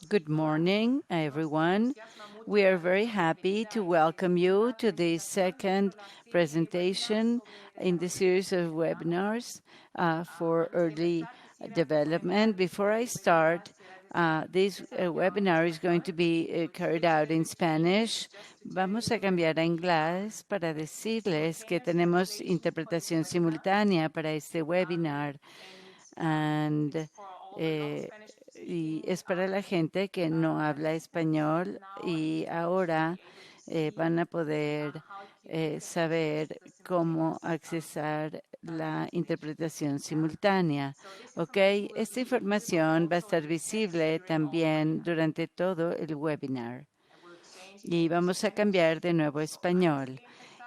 Good morning, everyone. We are very happy to welcome you to the second presentation in the series of webinars for early development. Before I start, this webinar is going to be carried out in Spanish. Vamos a cambiar a inglés para decirles que tenemos interpretación simultánea para este webinar. Y es para la gente que no habla español y ahora van a poder saber cómo accesar la interpretación simultánea. ¿Ok? Esta información va a estar visible también durante todo el webinar. Y vamos a cambiar de nuevo a español.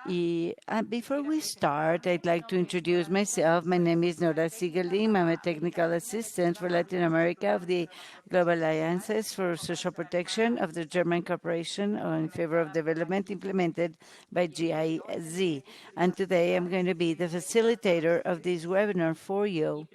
Before we start, I'd like to introduce myself. My name is Nora Siegerling. I'm a technical assistant for Latin America of the Global Alliances for Social Protection of the German Corporation in Favor of Development implemented by GIZ. And today I'm going to be the facilitator of this webinar for you.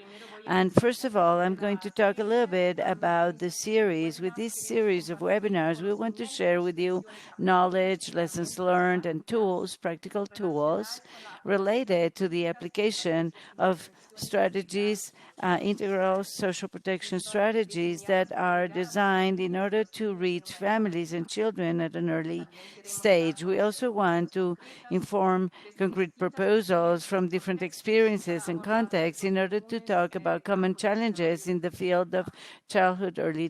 And first of all, I'm going to talk a little bit about the series. With this series of webinars, we want to share with you knowledge, lessons learned, and tools, practical tools related to the application of strategies, integral social protection strategies that are designed in order to reach families and children at an early stage. We also want to inform concrete proposals from different experiences and contexts in order to talk about common challenges in the field of early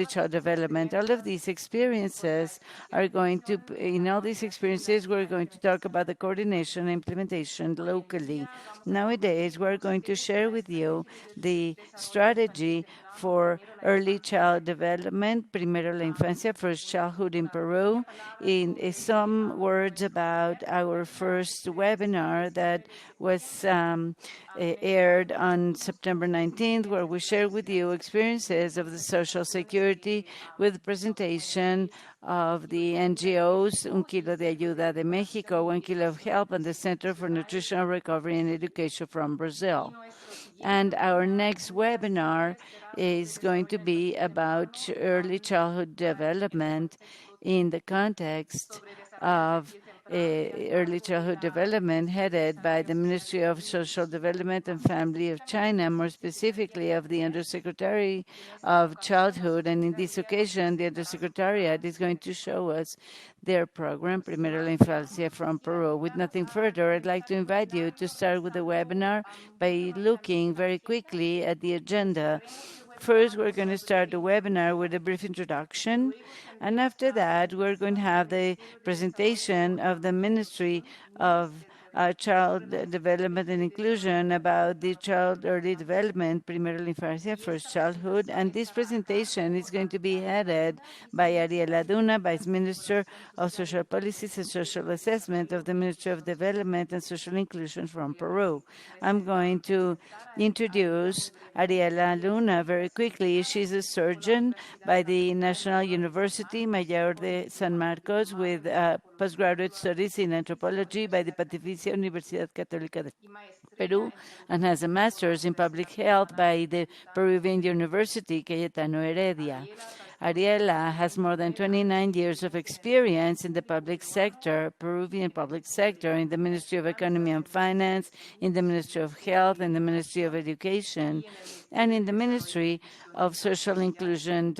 child development. All of these experiences are going to, in all these experiences, we're going to talk about the coordination and implementation locally. Nowadays, we're going to share with you the strategy for early child development, Primero la Infancia, first childhood in Peru, in some words about our first webinar that was aired on September 19th, where we share with you experiences of the Social Security with the presentation of the NGOs, Un Kilo de Ayuda de Mexico, 1 Kilo of Help, and the Center for Nutritional Recovery and Education from Brazil. And our next webinar is going to be about early childhood development in the context of early childhood development headed by the Ministry of Social Development and Family of China, more specifically of the Undersecretary of Childhood. And in this occasion, the Undersecretariat is going to show us their program, Primero la Infancia from Peru. With nothing further, I'd like to invite you to start with the webinar by looking very quickly at the agenda. First, we're going to start the webinar with a brief introduction, and after that, we're going to have the presentation of the Ministry of Child Development and Inclusion about the child early development, Primero la Infancia, first childhood, and this presentation is going to be headed by Ariela Duna, Vice Minister of Social Policies and Social Assessment of the Ministry of Development and Social Inclusion from Peru. I'm going to introduce Ariela Luna very quickly. She's a surgeon by the National University Mayor de San Marcos with postgraduate studies in anthropology by the Pontificia Universidad Católica de Peru, and has a master's in public health by the Peruvian University Cayetano Heredia. Ariela has more than 29 years of experience in the public sector, Peruvian public sector, in the Ministry of Economy and Finance, in the Ministry of Health, in the Ministry of Education, and in the Ministry of Social Inclusion,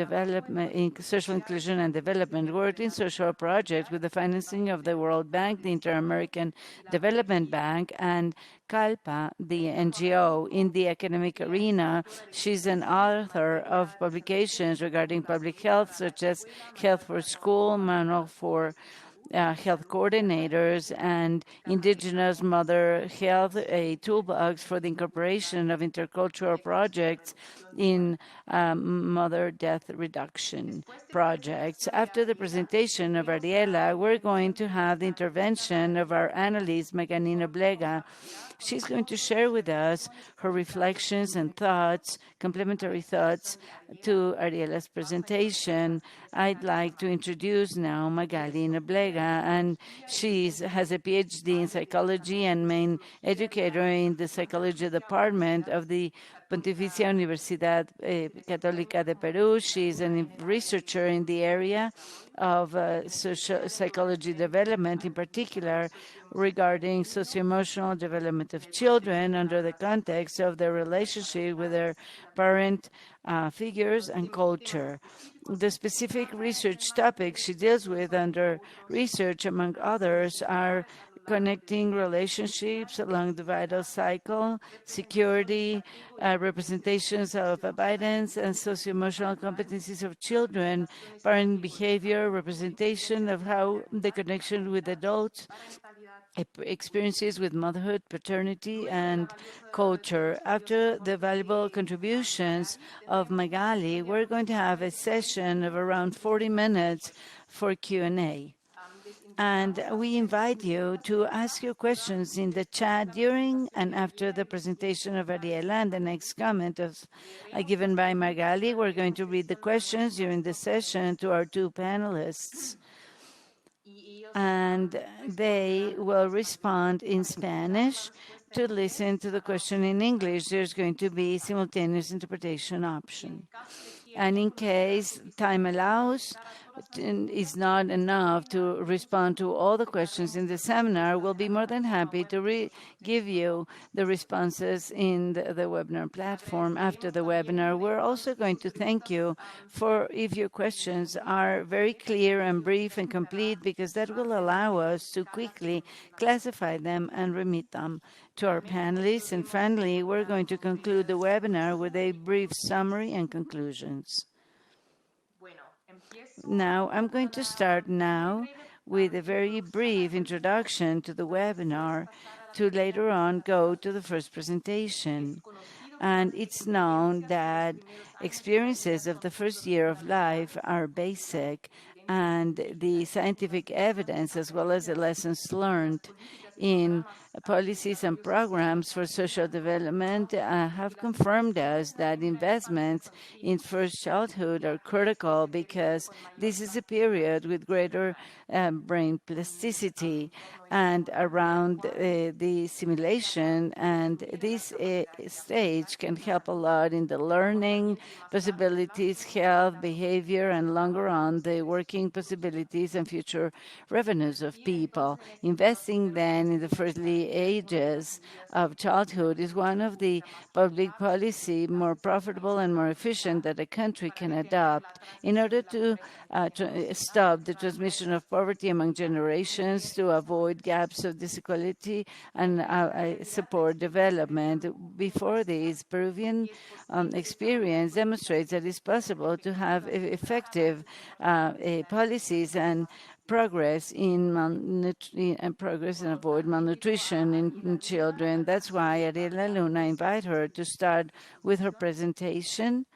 Social Inclusion and Development. Worked in social projects with the financing of the World Bank, the Inter-American Development Bank, and CALPA, the NGO. In the academic arena, she's an author of publications regarding public health, such as Health for School, Manual for Health Coordinators, and Indigenous Mother Health, a toolbox for the incorporation of intercultural projects in mother death reduction projects. After the presentation of Ariela, we're going to have the intervention of our analyst, Meganino Blega. She's going to share with us her reflections and thoughts, complementary thoughts to Ariela's presentation. I'd like to introduce now Magali Noblega. Ortega, and she has a PhD in psychology and main educator in the psychology department of the Pontificia Universidad Católica de Peru. She's a researcher in the area of social psychology development, in particular regarding socio-emotional development of children under the context of their relationship with their parent figures and culture. The specific research topics she deals with under research, among others, are connecting relationships along the vital cycle, security, representations of abidance and socio-emotional competencies of children, parent behavior, representation of how the connection with adults, experiences with motherhood, paternity, and culture. After the valuable contributions of Magali, we're going to have a session of around 40 minutes for Q&A. And we invite you to ask your questions in the chat during and after the presentation of Ariela and the next comment given by Magali. We're going to read the questions during the session to our two panelists, and they will respond in Spanish. To listen to the question in English, there's going to be simultaneous interpretation option. And in case time allows, is not enough to respond to all the questions in the seminar, we'll be more than happy to give you the responses in the webinar platform after the webinar. We're also going to thank you for if your questions are very clear and brief and complete, because that will allow us to quickly classify them and remit them to our panelists. And finally, we're going to conclude the webinar with a brief summary and conclusions. Now, I'm going to start now with a very brief introduction to the webinar to later on go to the first presentation. And it's known that experiences of the first year of life are basic, and the scientific evidence as well as the lessons learned in policies and programs for social development have confirmed us that investments in first childhood are critical, because this is a period with greater brain plasticity and around the simulation, and this stage can help a lot in the learning possibilities, health, behavior, and longer on the working possibilities and future revenues of people. Investing then in the firstly ages of childhood is one of the public policy more profitable and more efficient that a country can adopt in order to stop the transmission of poverty among generations, to avoid gaps of disequality, and support development. Before this, Peruvian experience demonstrates that it's possible to have effective policies and progress and avoid malnutrition in children. That's why Ariela Luna invite her to start with her presentation.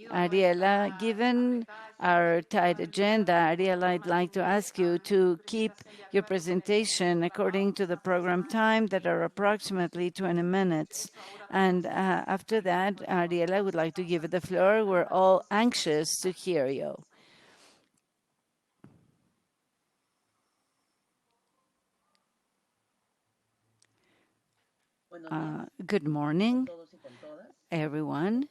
Ariela, given our tight agenda, Ariela, I'd like to ask you to keep your presentation according to the program time that are approximately 20 minutes. And after that, Ariela would like to give you the floor. We're all anxious to hear you. Good morning, everyone.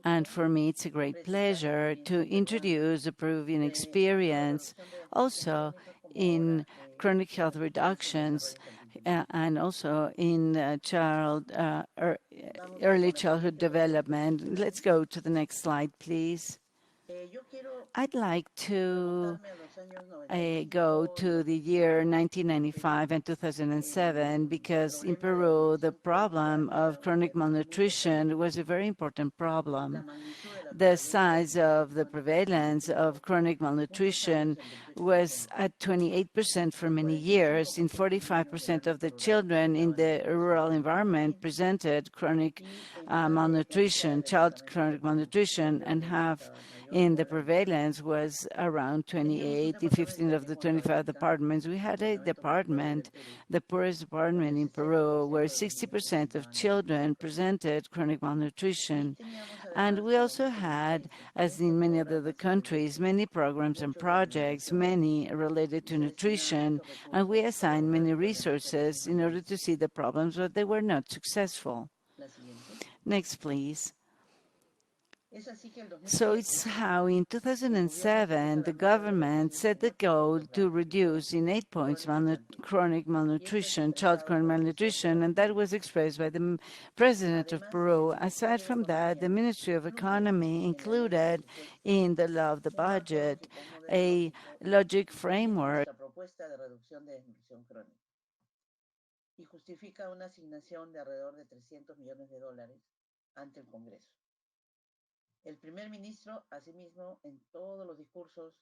And for me, it's a great pleasure to introduce the Peruvian experience also in chronic health reductions and also in early childhood development. Let's go to the next slide, please. I'd like to go to the year 1995 and 2007, because in Peru, the problem of chronic malnutrition was a very important problem. The size of the prevalence of chronic malnutrition was at 28% for many years. In 45% of the children in the rural environment presented chronic malnutrition, chronic malnutrition, and half in the prevalence was around 28 in 15 of the 25 departments. We had a department, the poorest department in Peru, where 60% of children presented chronic malnutrition. And we also had, as in many other countries, many programs and projects, many related to nutrition, and we assigned many resources in order to see the problems, but they were not successful. Next, please. So it's how in 2007 the government set the goal to reduce in 8 points chronic malnutrition, child chronic malnutrition, and that was expressed by the president of Peru. Aside from that, the Ministry of Economy included in the law of the budget a logic framework y justifica una asignación de alrededor de $300 millones ante el Congreso. El primer ministro, asimismo, en todos los discursos,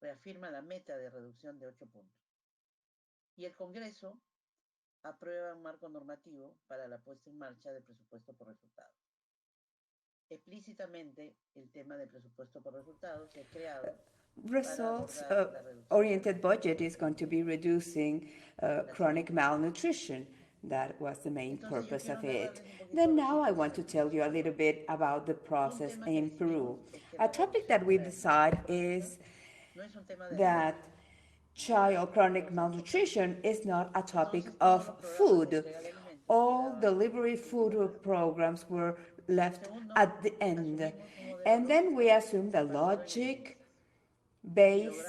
reafirma la meta de reducción de 8 puntos. Y el Congreso aprueba un marco normativo para la puesta en marcha del presupuesto por resultados. Explícitamente, el tema del presupuesto por resultados se ha creado. Results-oriented budget is going to be reducing chronic malnutrition. That was the main purpose of it. Then now I want to tell you a little bit about the process in Peru. A topic that we decide is that child chronic malnutrition is not a topic of food. All delivery food programs were left at the end. And then we assume the logic based,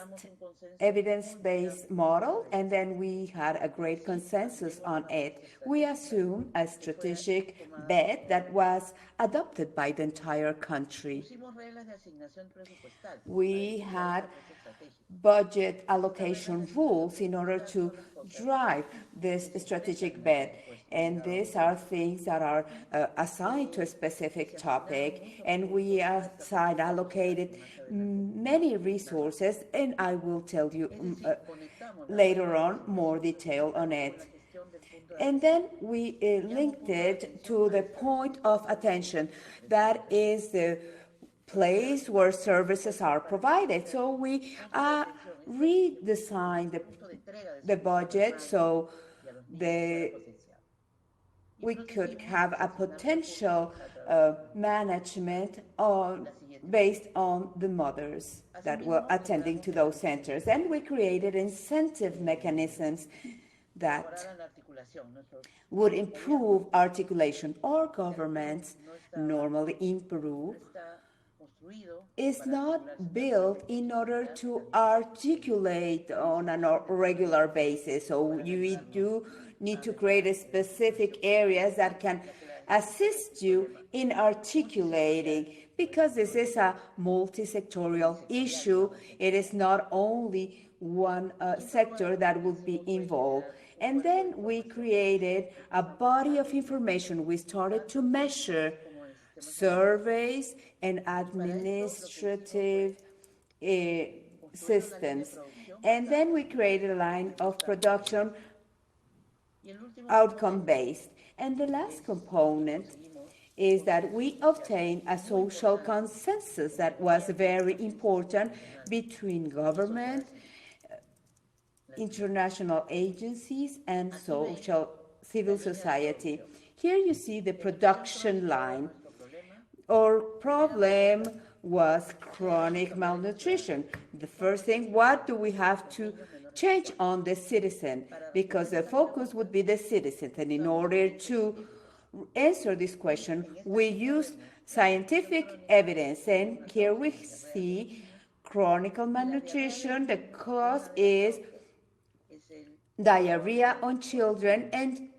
evidence-based model, and then we had a great consensus on it. We assumed a strategic bet that was adopted by the entire country. We had budget allocation rules in order to drive this strategic bet. And these are things that are assigned to a specific topic, and we allocated many resources, and I will tell you later on more detail on it. And then we linked it to the point of attention. That is the place where services are provided. So we redesigned the budget so we could have a potential management based on the mothers that were attending to those centers. And we created incentive mechanisms that would improve articulation. Our governments, normally in Peru, is not built in order to articulate on a regular basis. So you do need to create specific areas that can assist you in articulating, because this is a multi-sectorial issue. It is not only one sector that would be involved. And then we created a body of information. We started to measure surveys and administrative systems. And then we created a line of production outcome-based. And the last component is that we obtained a social consensus that was very important between government, international agencies, and civil society. Here you see the production line. Our problem was chronic malnutrition. The first thing, what do we have to change on the citizen? Because the focus would be the citizen. And in order to answer this question, we used scientific evidence. And here we see chronic malnutrition. The cause is diarrhea on children, and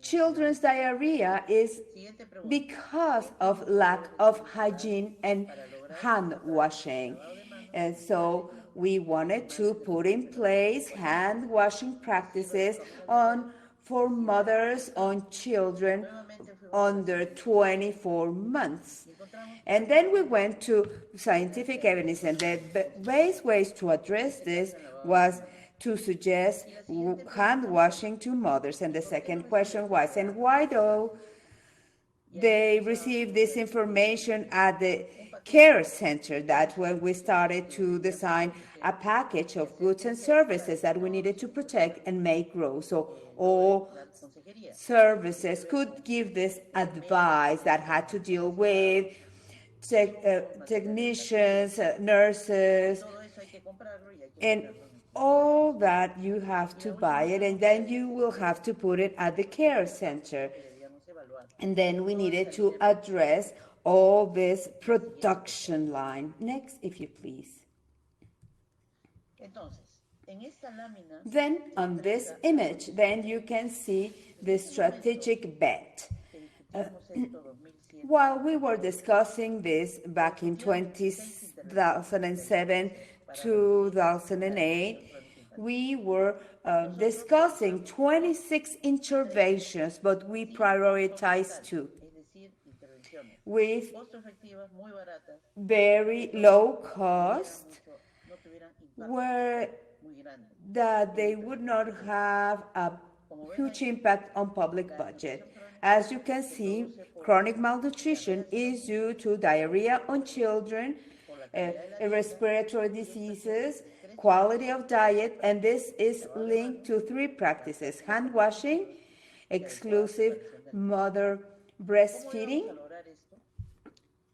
children's diarrhea is because of lack of hygiene and hand washing. And so we wanted to put in place hand washing practices for mothers on children under 24 months. And then we went to scientific evidence, and the best ways to address this was to suggest hand washing to mothers. And the second question was, and why do they receive this information at the care center? That's when we started to design a package of goods and services that we needed to protect and make grow. So all services could give this advice that had to deal with technicians, nurses, and all that you have to buy it, and then you will have to put it at the care center. And then we needed to address all this production line. Next, if you please. Then on this image, then you can see the strategic bet. While we were discussing this back in 2007, 2008, we were discussing 26 interventions, but we prioritized 2 with very low cost, where that they would not have a huge impact on public budget. As you can see, chronic malnutrition is due to diarrhea on children, respiratory diseases, quality of diet, and this is linked to 3 practices: hand washing, exclusive mother breastfeeding,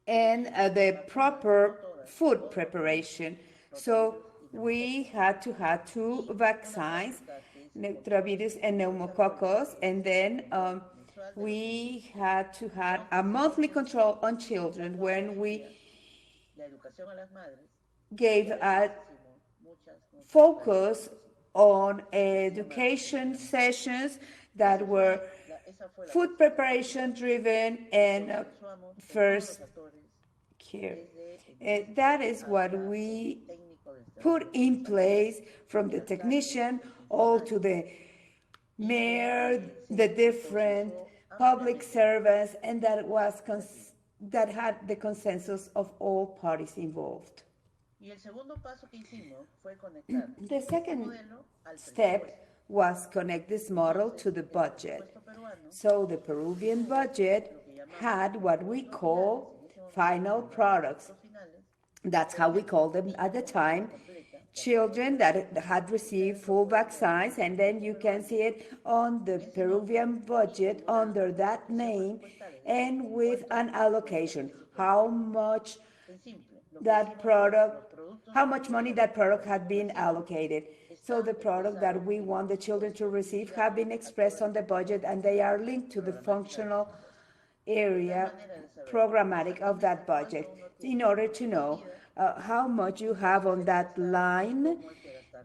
and the proper food preparation. So we had to have 2 vaccines, Neutrovirus and pneumococcus, and then we had to have a monthly control on children when we gave a focus on education sessions that were food preparation driven and first care. That is what we put in place, from the technician all to the mayor, the different public servants, and that had the consensus of all parties involved. The second step was connect this model to the budget. So the Peruvian budget had what we call final products. That's how we called them at the time. Children that had received full vaccines, and then you can see it on the Peruvian budget under that name and with an allocation. How much money that product had been allocated. So the product that we want the children to receive have been expressed on the budget, and they are linked to the functional area programmatic of that budget in order to know how much you have on that line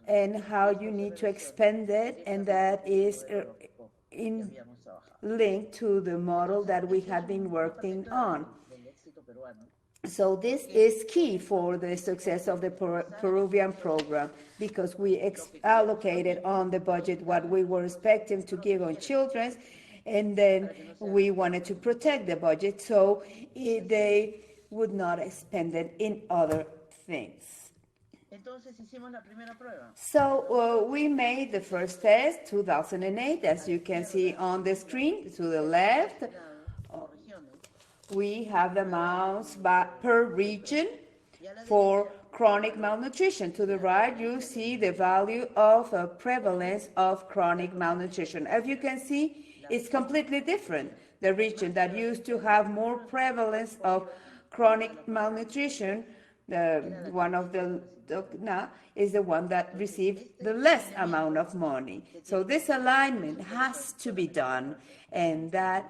and how you need to expend it, and that is linked to the model that we have been working on. So this is key for the success of the Peruvian program, because we allocated on the budget what we were expecting to give on children, and then we wanted to protect the budget so they would not spend it in other things. So we made the first test, 2008, as you can see on the screen to the left. We have the amounts per region for chronic malnutrition. To the right, you see the value of prevalence of chronic malnutrition. As you can see, it's completely different. The region that used to have more prevalence of chronic malnutrition, one of the is the one that received the less amount of money. So this alignment has to be done, and that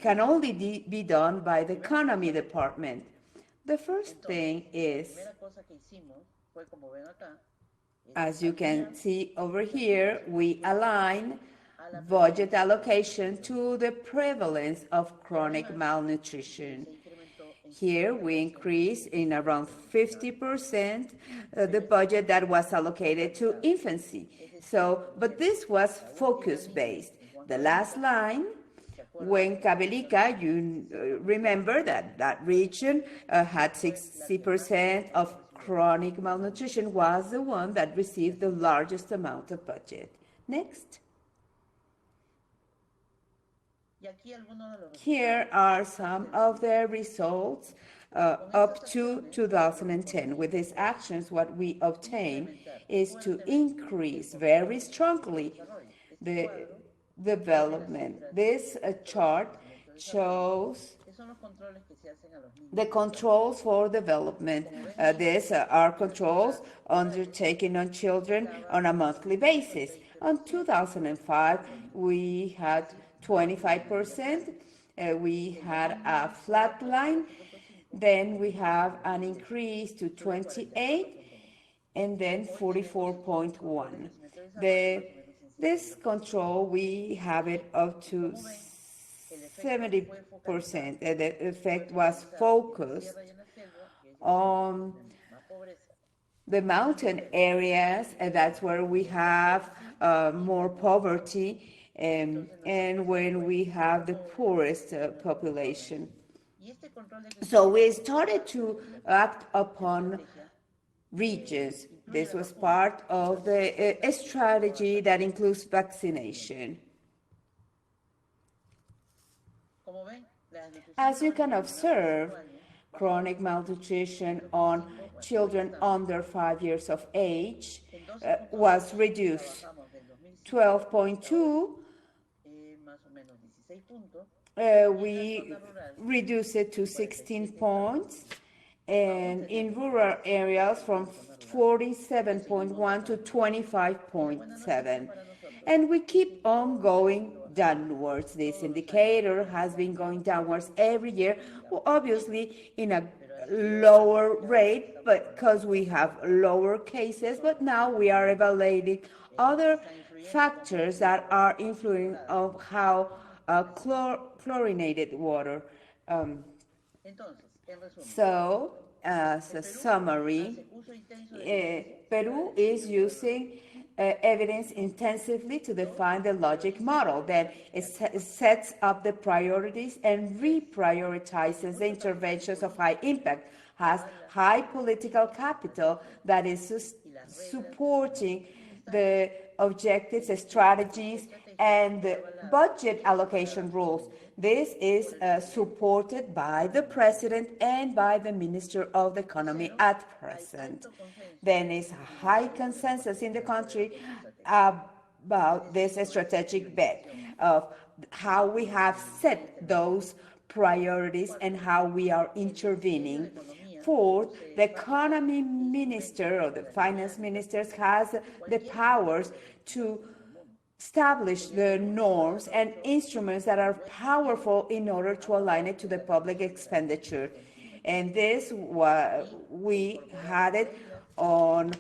can only be done by the economy department. The first thing is, as you can see over here, we align budget allocation to the prevalence of chronic malnutrition. Here we increase in around 50% the budget that was allocated to infancy. But this was focus-based. The last line, when Cabelica, you remember that region had 60% of chronic malnutrition, was the one that received the largest amount of budget. Next. Here are some of the results up to 2010. With these actions, what we obtain is to increase very strongly the development. This chart shows The controls for development. These are controls undertaken on children on a monthly basis. On 2005, we had 25%. We had a flat line. Then we have an increase to 28, and then 44.1. This control, we have it up to 70%. The effect was focused on the mountain areas, and that's where we have more poverty, and when we have the poorest population. So we started to act upon regions. This was part of the strategy that includes vaccination. As you can observe, chronic malnutrition on children under 5 years of age was reduced 12.2. We reduced it to 16 points, and in rural areas from 47.1 to 25.7. And we keep on going downwards. This indicator has been going downwards every year, well, obviously in a lower rate, but because we have lower cases, but now we are evaluating other factors that are influencing of how chlorinated water. So, as a summary, Peru is using evidence intensively to define the logic model. Then it sets up the priorities and reprioritizes the interventions of high impact, has high political capital that is supporting the objectives, the strategies, and the budget allocation rules. This is supported by the president and by the Minister of the Economy at present. Then is a high consensus in the country about this strategic bet of how we have set those priorities and how we are intervening. Fourth, the economy minister or the finance minister has the powers to establish the norms and instruments that are powerful in order to align it to the public expenditure. And this, we had it on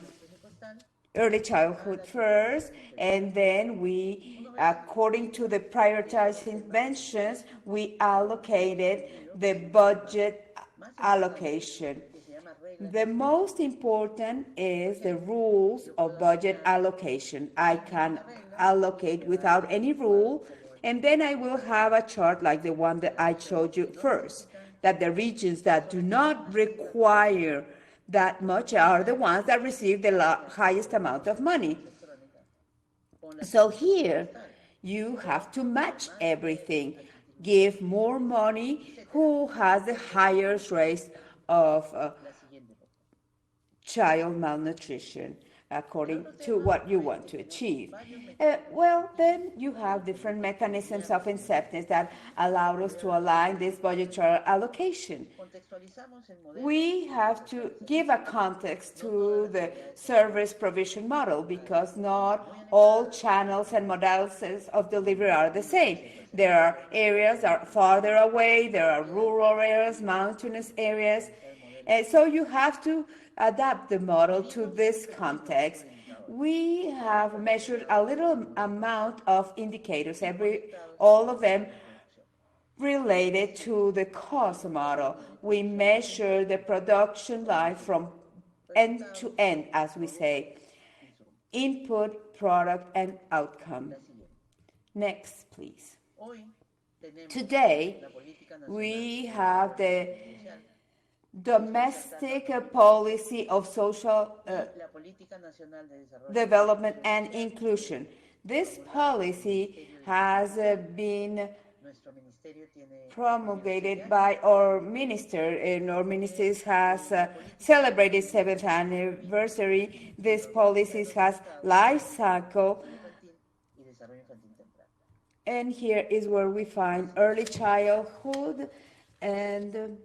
early childhood first, and then we, according to the prioritized interventions, we allocated the budget allocation. The most important is the rules of budget allocation. I can allocate without any rule, and then I will have a chart like the one that I showed you first, that the regions that do not require that much are the ones that receive the highest amount of money. So here, you have to match everything. Give more money who has the highest rate of child malnutrition, according to what you want to achieve. Well, then you have different mechanisms of incentives that allow us to align this budgetary allocation. We have to give a context to the service provision model because not all channels and modalities of delivery are the same. There are areas that are farther away, there are rural areas, mountainous areas, and so you have to adapt the model to this context. We have measured a little amount of indicators, all of them related to the cost model. We measure the production line from end to end, as we say, input, product, and outcome. Next, please. Today, we have the domestic policy of social development and inclusion. This policy has been promulgated by our minister, and our minister has celebrated 7th anniversary. This policy has life cycle, and here is where we find early childhood, and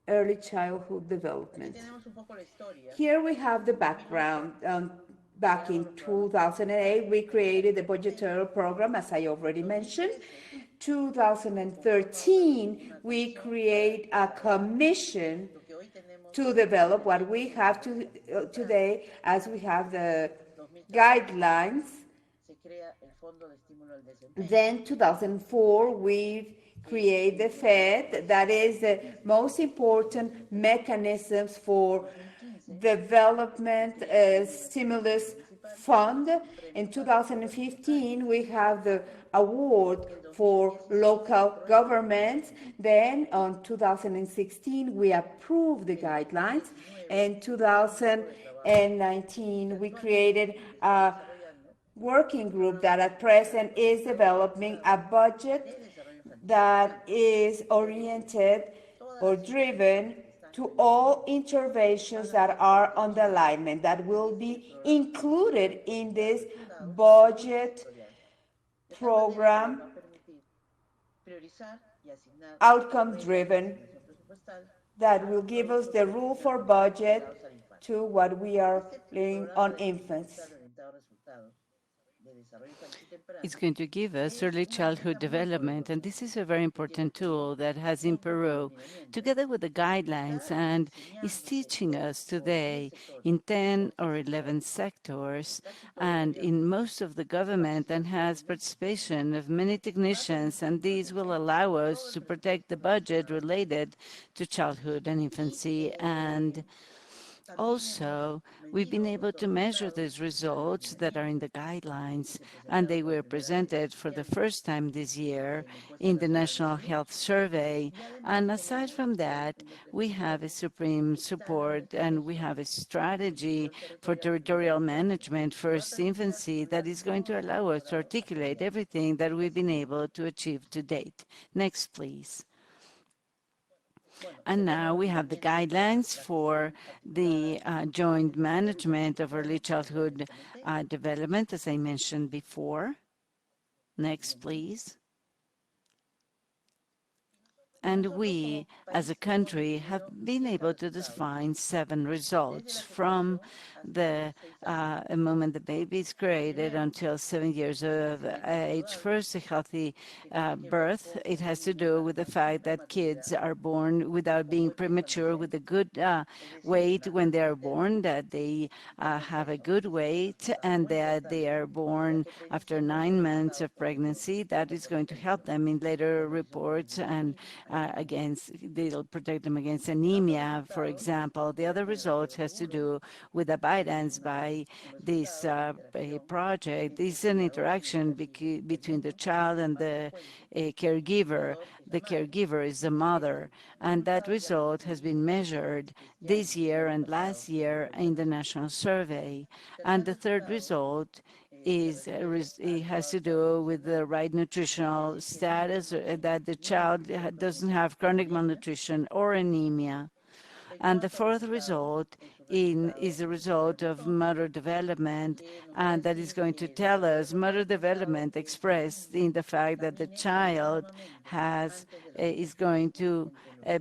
early childhood Aquí development. tenemos un poco la historia. Here we have the background. Back in 2008, we created the budgetary program, as I already mentioned. 2013, we create a commission Lo que hoy tenemos to develop what we have today, as we have the guidelines. se crea el Fondo de Estímulo al Desempeño. Then 2004, we create the FED, that is the most important mechanisms for development stimulus fund. In 2015, we have the award for local governments. Then on 2016, we approved the guidelines. In 2019, we created a working group that at present is developing a budget that is oriented or driven to all interventions that are on the alignment that will be included in this budget program, outcome-driven, that will give us the rule for budget to what we are laying on infants. It's going to give us early childhood development, and this is a very important tool that has in Peru, together with the guidelines, and is teaching us today in 10 or 11 sectors, and in most of the government, and has participation of many technicians, and these will allow us to protect the budget related to childhood and infancy. And also, we've been able to measure these results that are in the guidelines, and they were presented for the first time this year in the National Health Survey. And aside from that, we have a supreme support, and we have a strategy for territorial management first infancy that is going to allow us to articulate everything that we've been able to achieve to date. Next, please. And now we have the guidelines for the joint management of early childhood development, as I mentioned before. Next, please. And we, as a country, have been able to define 7 results from the moment the baby is created until 7 years of age. First, a healthy birth. It has to do with the fact that kids are born without being premature, with a good weight when they are born, that they have a good weight, and that they are born after 9 months of pregnancy. That is going to help them in later reports, and they'll protect them against anemia, for example. The other result has to do with abidance by this project. This is an interaction between the child and the caregiver. The caregiver is the mother, and that result has been measured this year and last year in the national survey. And the third result it has to do with the right nutritional status, that the child doesn't have chronic malnutrition or anemia. And the fourth result is a result of motor development, and that is going to tell us motor development expressed in the fact that the child is going to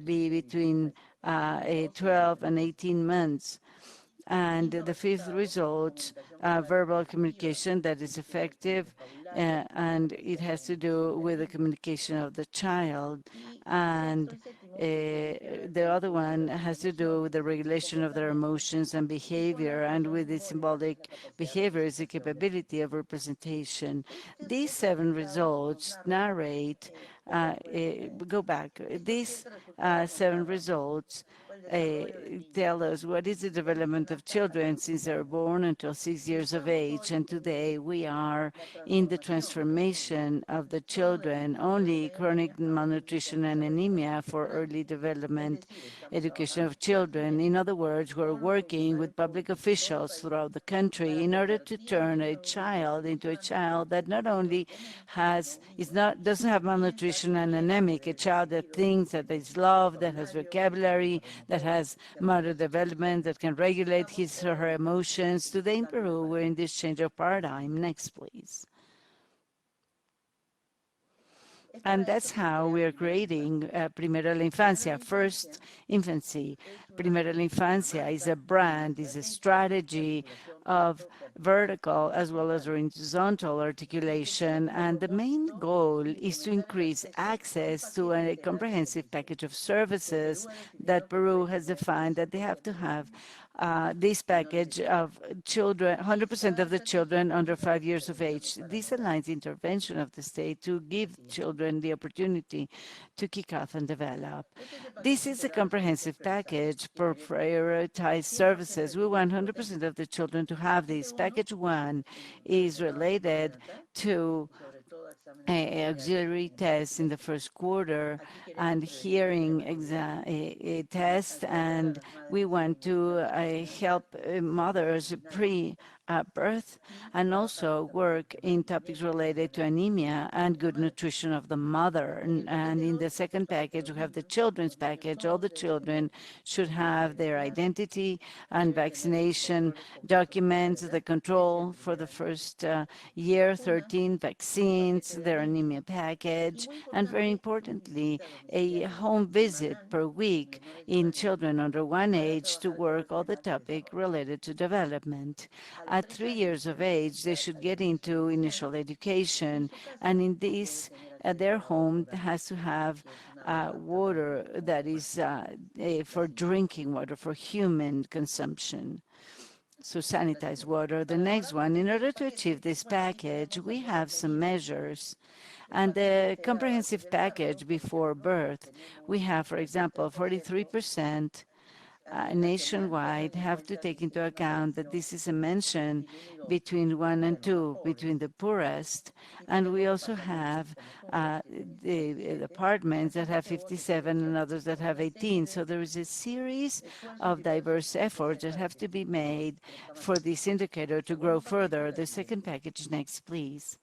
be between 12 and 18 months. And the fifth result, verbal communication that is effective, and it has to do with the communication of the child. And the other one has to do with the regulation of their emotions and behavior, and with the symbolic behavior is the capability of representation. These 7 results narrate, go back, these 7 results tell us what is the development of children since they're born until 6 years of age. And today we are in the transformation of the children, only chronic malnutrition and anemia for early development education of children. In other words, we're working with public officials throughout the country in order to turn a child into a child that not only doesn't have malnutrition and anemic, a child that thinks, that is loved, that has vocabulary, that has motor development, that can regulate his or her emotions. Today in Peru, we're in this change of paradigm. Next, please. And that's how we are creating Primero la Infancia, first infancy. Primero la Infancia is a brand, is a strategy of vertical as well as horizontal articulation. And the main goal is to increase access to a comprehensive package of services that Peru has defined that they have to have this package of children, 100% of the children under 5 years of age. This aligns intervention of the state to give children the opportunity to kick off and develop. This is a comprehensive package for prioritized services. We want 100% of the children to have this. Package 1 is related to auxiliary tests in the first quarter and hearing test, and we want to help mothers pre-birth and also work in topics related to anemia and good nutrition of the mother. And in the second package, we have the children's package. All the children should have their identity and vaccination documents, the control for the first year, 13 vaccines, their anemia package, and very importantly, a home visit per week in children under 1 age to work all the topic related to development. At 3 years of age, they should get into initial education, and in this, their home has to have water that is for drinking water, for human consumption. So sanitized water. The next one, in order to achieve this package, we have some measures. And the comprehensive package before birth, we have, for example, 43% nationwide have to take into account that this is a mention between 1 and 2, between the poorest. And we also have the apartments that have 57 and others that have 18. So there is a series of diverse efforts that have to be made for this indicator to grow further. The second package next, please.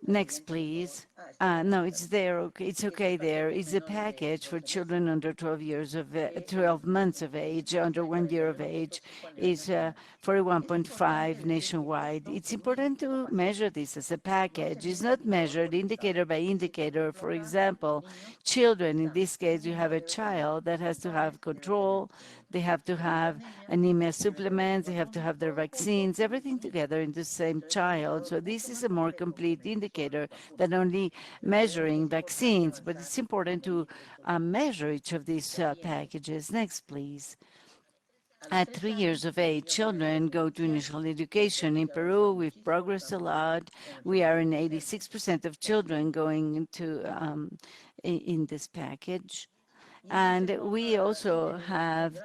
Next, please. No, it's there. Okay. It's okay there. It's a package for children under 12 months of age, under 1 year of age, is 41.5 nationwide. It's important to measure this as a package. It's not measured indicator by indicator. For example, children, in this case, you have a child that has to have control. They have to have anemia supplements. They have to have their vaccines, everything together in the same child. So this is a more complete indicator than only measuring vaccines. But it's important to measure each of these packages. Next, please. At 3 years of age, children go to initial education. In Peru, we've progressed a lot. We are in 86% of children going into in this package. And we also have,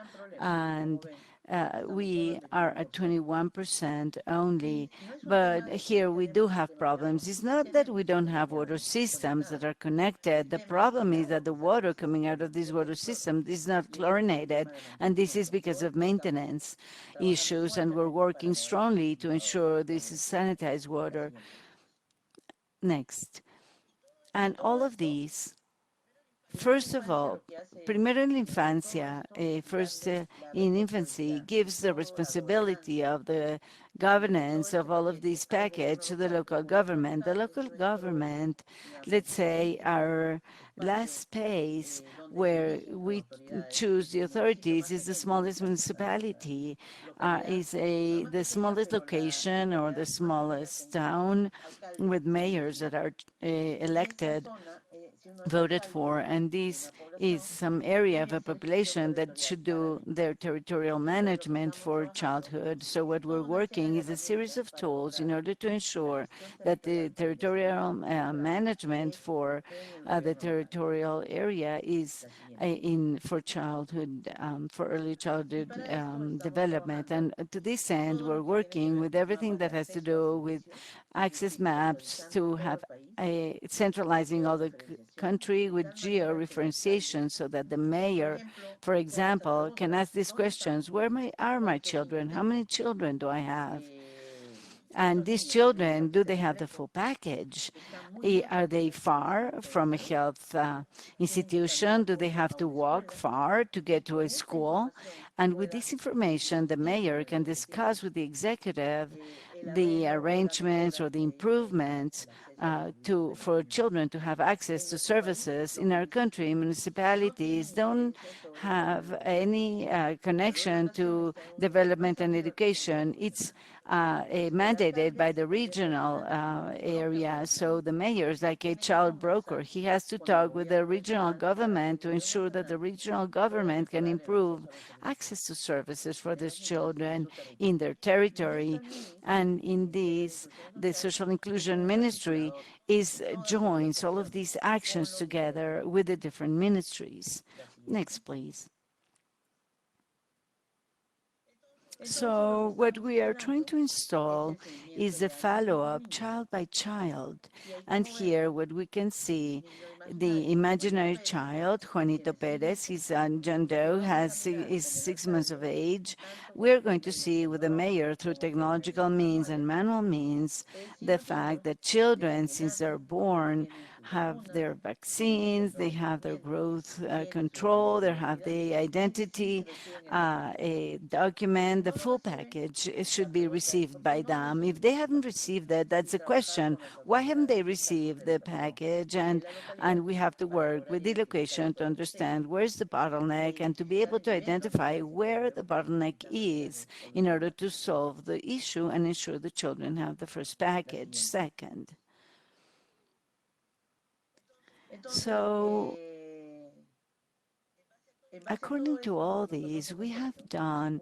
we are at 21% only, but here we do have problems. It's not that we don't have water systems that are connected. The problem is that the water coming out of this water system is not chlorinated, and this is because of maintenance issues, and we're working strongly to ensure this is sanitized water. Next. And all of these, first of all, Primero en la Infancia, first in infancy, gives the responsibility of the governance of all of these packages to the local government. The local government, let's say, our last space where we choose the authorities is the smallest municipality, is the smallest location or the smallest town with mayors that are elected, voted for, and this is some area of a population that should do their territorial management for childhood. So what we're working is a series of tools in order to ensure that the territorial management for the territorial area is for childhood, for early childhood development. And to this end, we're working with everything that has to do with access maps to have centralizing all the country with geo-referentiation so that the mayor, for example, can ask these questions: where are my children? How many children do I have? And these children, do they have the full package? Are they far from a health institution? Do they have to walk far to get to a school? And with this information, the mayor can discuss with the executive the arrangements or the improvements for children to have access to services in our country. Municipalities don't have any connection to development and education. It's mandated by the regional area. So the mayor is like a child broker. He has to talk with the regional government to ensure that the regional government can improve access to services for these children in their territory. And in this, the Social Inclusion Ministry joins all of these actions together with the different ministries. Next, please. So what we are trying to install is a follow-up child by child. And here what we can see, the imaginary child, Juanito Perez, his son John Doe is 6 months of age. We're going to see with the mayor through technological means and manual means the fact that children, since they're born, have their vaccines, they have their growth control, they have the identity a document, the full package should be received by them. If they haven't received that, that's a question. Why haven't they received the package? And we have to work with the location to understand where's the bottleneck and to be able to identify where the bottleneck is in order to solve the issue and ensure the children have the first package. Second, so according to all these, we have done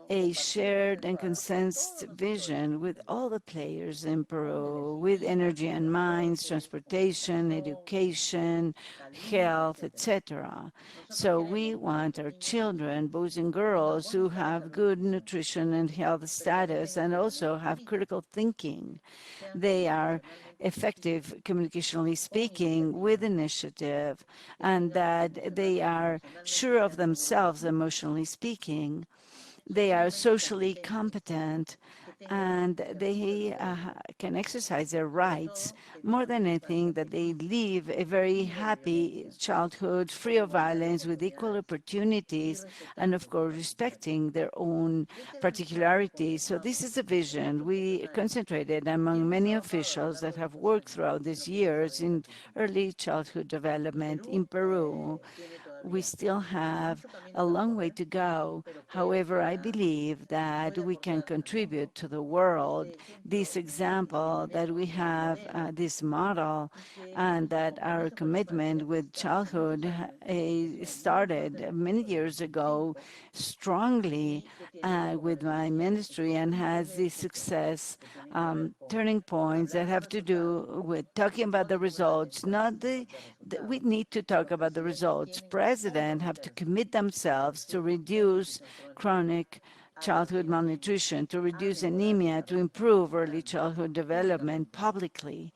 a shared and consensus vision with all the players in Peru, with energy and mines, transportation, education, health, etc. So we want our children, boys and girls, who have good nutrition and health status and also have critical thinking. They are effective, communicationally speaking, with initiative, and that they are sure of themselves, emotionally speaking. They are socially competent, and they can exercise their rights. More than anything, that they live a very happy childhood, free of violence, with equal opportunities, and of course, respecting their own particularities. So this is a vision we concentrated among many officials that have worked throughout these years in early childhood development in Peru. We still have a long way to go. However, I believe that we can contribute to the world this example, that we have this model, and that our commitment with childhood started many years ago strongly with my ministry and has this success turning points that have to do with talking about the results, not we need to talk about the results. Presidents have to commit themselves to reduce chronic childhood malnutrition, to reduce anemia, to improve early childhood development publicly,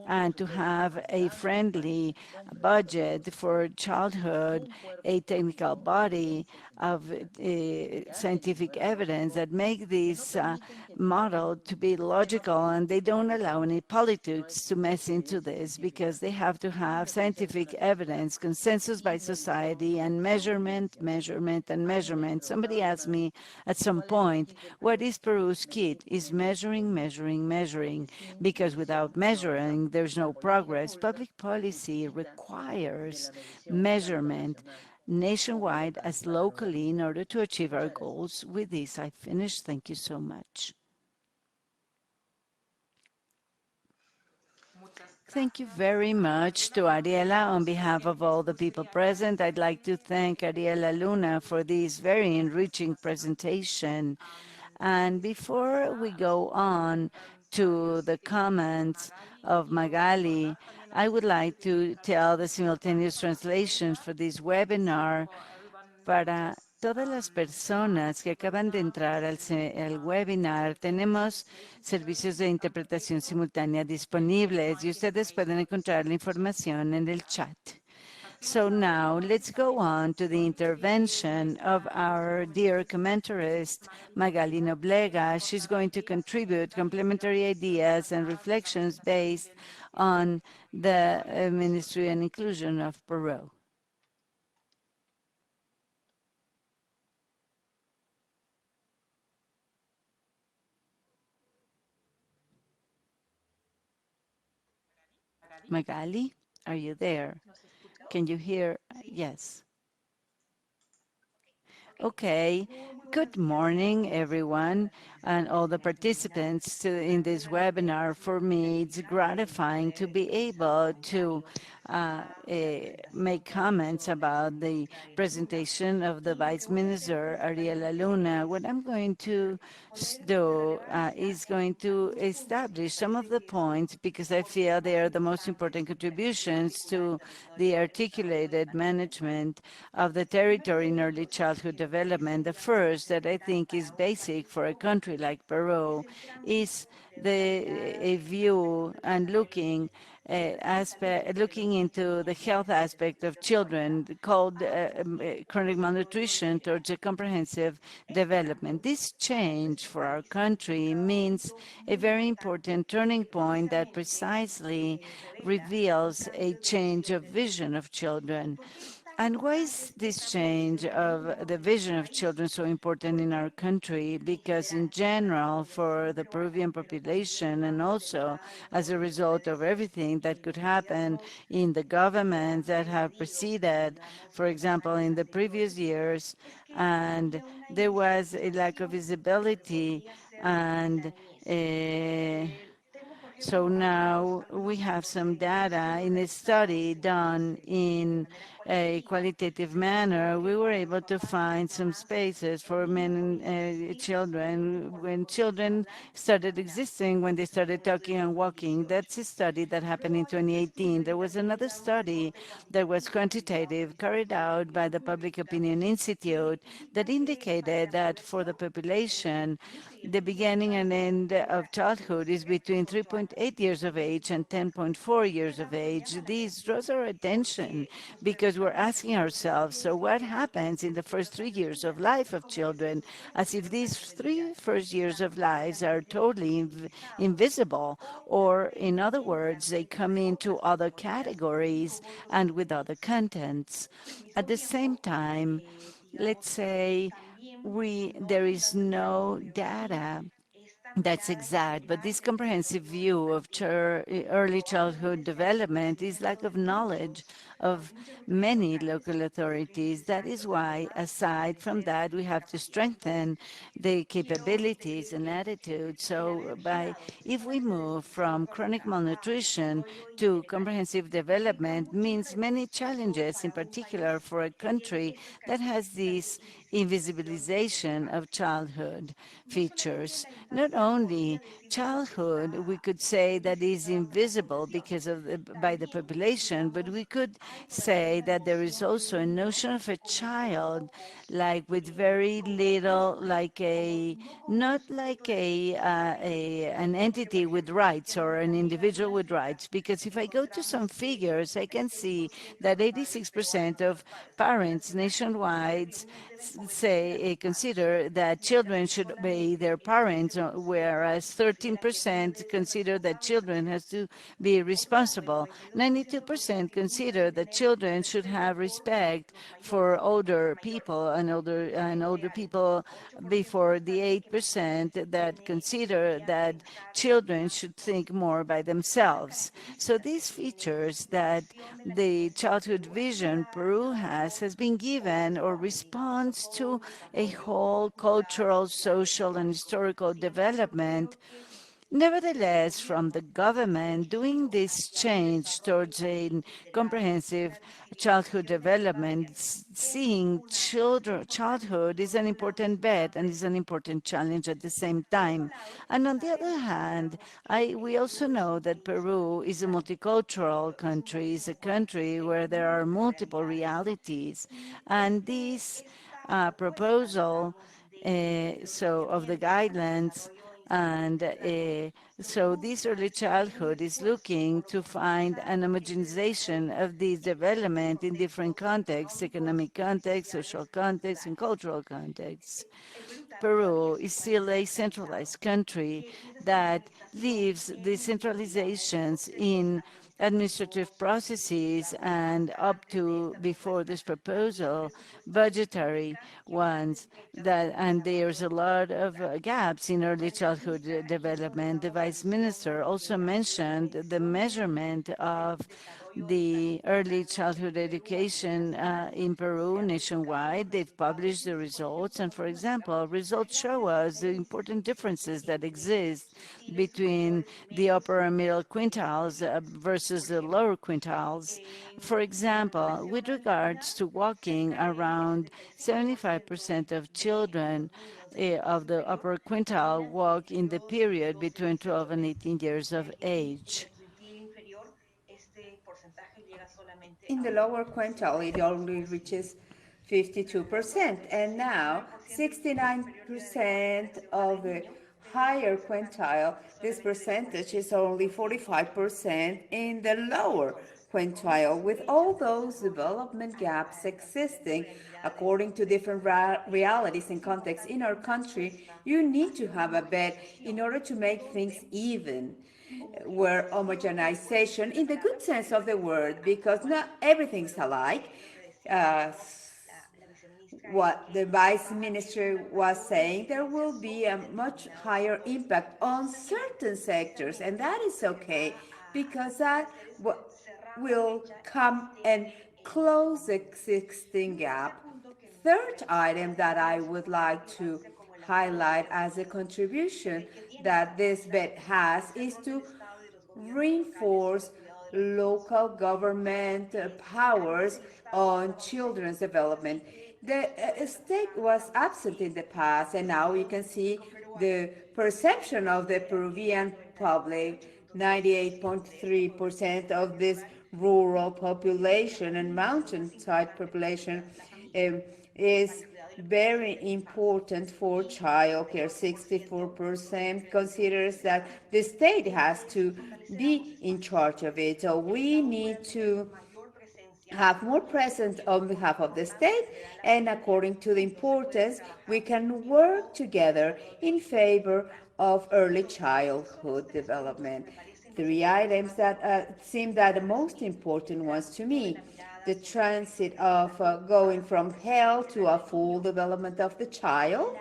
and to have a friendly budget for childhood, a technical body of scientific evidence that make this model to be logical, and they don't allow any politics to mess into this because they have to have scientific evidence, consensus by society, and measurement, measurement, and measurement. Somebody asked me at some point, what is Peru's kit? Is measuring, measuring, measuring, because without measuring, there's no progress. Public policy requires measurement nationwide as locally in order to achieve our goals. With this, I finish. Thank you so much. Thank you very much to Ariela. On behalf of all the people present, I'd like to thank Ariela Luna for this very enriching presentation. And before we go on to the comments of Magali, I would like to tell the simultaneous translations for this webinar para todas las personas que acaban de entrar al webinar. Tenemos servicios de interpretación simultánea disponibles y ustedes pueden encontrar la información en el chat. So now let's go on to the intervention of our dear commentarist, Magali Noblega. She's going to contribute complementary ideas and reflections based on the Ministry and Inclusion of Peru. Magali, are you there? Can you hear? Yes. Okay. Good morning, everyone, and all the participants in this webinar. For me, it's gratifying to be able to make comments about the presentation of the Vice Minister, Ariela Luna. What I'm going to do is going to establish some of the points because I feel they are the most important contributions to the articulated management of the territory in early childhood development. The first that I think is basic for a country like Peru is a view and looking into the health aspect of children called chronic malnutrition towards a comprehensive development. This change for our country means a very important turning point that precisely reveals a change of vision of children. And why is this change of the vision of children so important in our country? Because in general, for the Peruvian population, and also as a result of everything that could happen in the governments that have preceded, for example, in the previous years, and there was a lack of visibility and so now we have some data in a study done in a qualitative manner. We were able to find some spaces for men and children when children started existing, when they started talking and walking. That's a study that happened in 2018. There was another study that was quantitative, carried out by the Public Opinion Institute, that indicated that for the population, the beginning and end of childhood is between 3.8 years of age and 10.4 years of age. This draws our attention because we're asking ourselves, so what happens in the first 3 years of life of children, as if these first 3 years of lives are totally invisible, or in other words, they come into other categories and with other contents. At the same time, let's say there is no data that's exact, but this comprehensive view of early childhood development is lack of knowledge of many local authorities. That is why, aside from that, we have to strengthen the capabilities and attitudes. So if we move from chronic malnutrition to comprehensive development means many challenges, in particular for a country that has this invisibilization of childhood features. Not only childhood, we could say that is invisible because of by the population, but we could say that there is also a notion of a child like with very little, like not like an entity with rights or an individual with rights. Because if I go to some figures, I can see that 86% of parents nationwide consider that children should obey their parents, whereas 13% consider that children has to be responsible. 92% consider that children should have respect for older people and older people, before the 8% that consider that children should think more by themselves. So these features that the childhood vision Peru has been given or responds to a whole cultural, social, and historical development. Nevertheless, from the government doing this change towards a comprehensive childhood development, seeing childhood is an important bet and is an important challenge at the same time. And on the other hand, we also know that Peru is a multicultural country, is a country where there are multiple realities. And this proposal of the guidelines and so this early childhood is looking to find an homogenization of this development in different contexts, economic contexts, social contexts, and cultural contexts. Peru is still a centralized country that leaves the centralizations in administrative processes and up to before this proposal, budgetary ones and there's a lot of gaps in early childhood development. The Vice Minister also mentioned the measurement of the early childhood education in Peru nationwide. They've published the results, and for example, results show us the important differences that exist between the upper and middle quintiles versus the lower quintiles. For example, with regards to walking, around 75% of children of the upper quintile walk in the period between 12 and 18 years of age. In the lower quintile, it only reaches 52%, and now 69% of the higher quintile, this percentage is only 45% in the lower quintile. With all those development gaps existing according to different realities and contexts in our country, you need to have a bet in order to make things even, where homogenization, in the good sense of the word, because not everything's alike, what the Vice Minister was saying, there will be a much higher impact on certain sectors, and that is okay, because that will come and close the existing gap. Third item that I would like to highlight as a contribution that this bet has is to reinforce local government powers on children's development. The state was absent in the past, and now you can see the perception of the Peruvian public. 98.3% of this rural population and mountainside population is very important for childcare. 64% considers that the state has to be in charge of it. So we need to have more presence on behalf of the state, and according to the importance, we can work together in favor of early childhood development. Three items that seem that the most important ones to me: the transit of going from health to a full development of the child,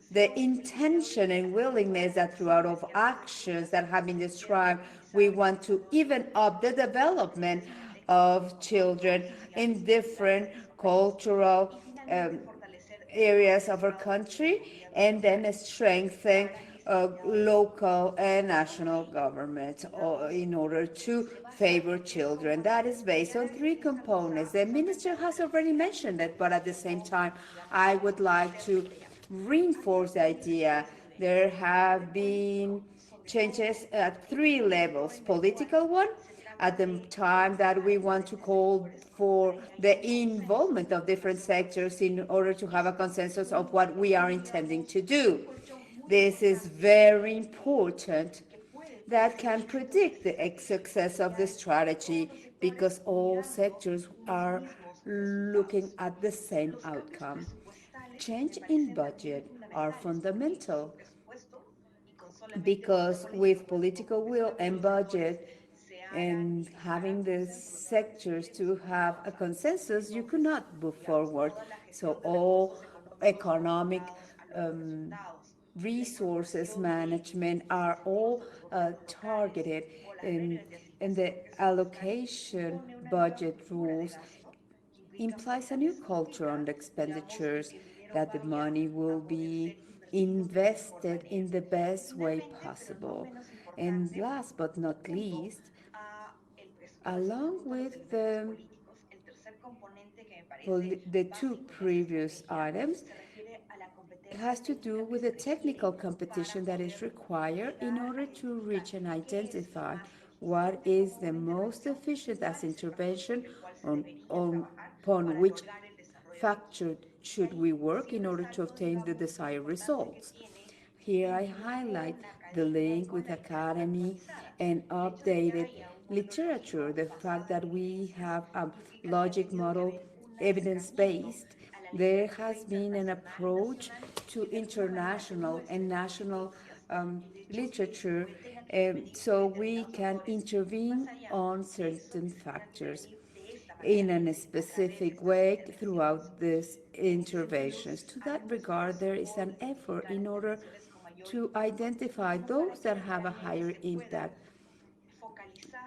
the intention and willingness that throughout of actions that have been described, we want to even up the development of children in different cultural areas of our country, and then strengthen local and national governments in order to favor children. That is based on three components. The minister has already mentioned it, but at the same time, I would like to reinforce the idea. There have been changes at three levels: political one, at the time that we want to call for the involvement of different sectors in order to have a consensus of what we are intending to do. This is very important, that can predict the success of the strategy, because all sectors are looking at the same outcome. Change in budget are fundamental, because with political will and budget and having the sectors to have a consensus, you could not move forward. So all economic resources management are all targeted, and the allocation budget rules implies a new culture on the expenditures, that the money will be invested in the best way possible. And last but not least, along with the two previous items, it has to do with the technical competition that is required in order to reach and identify what is the most efficient as intervention, upon which factor should we work in order to obtain the desired results. Here I highlight the link with academy and updated literature, the fact that we have a logic model, evidence-based. There has been an approach to international and national literature so we can intervene on certain factors in a specific way throughout these interventions. To that regard, there is an effort in order to identify those that have a higher impact,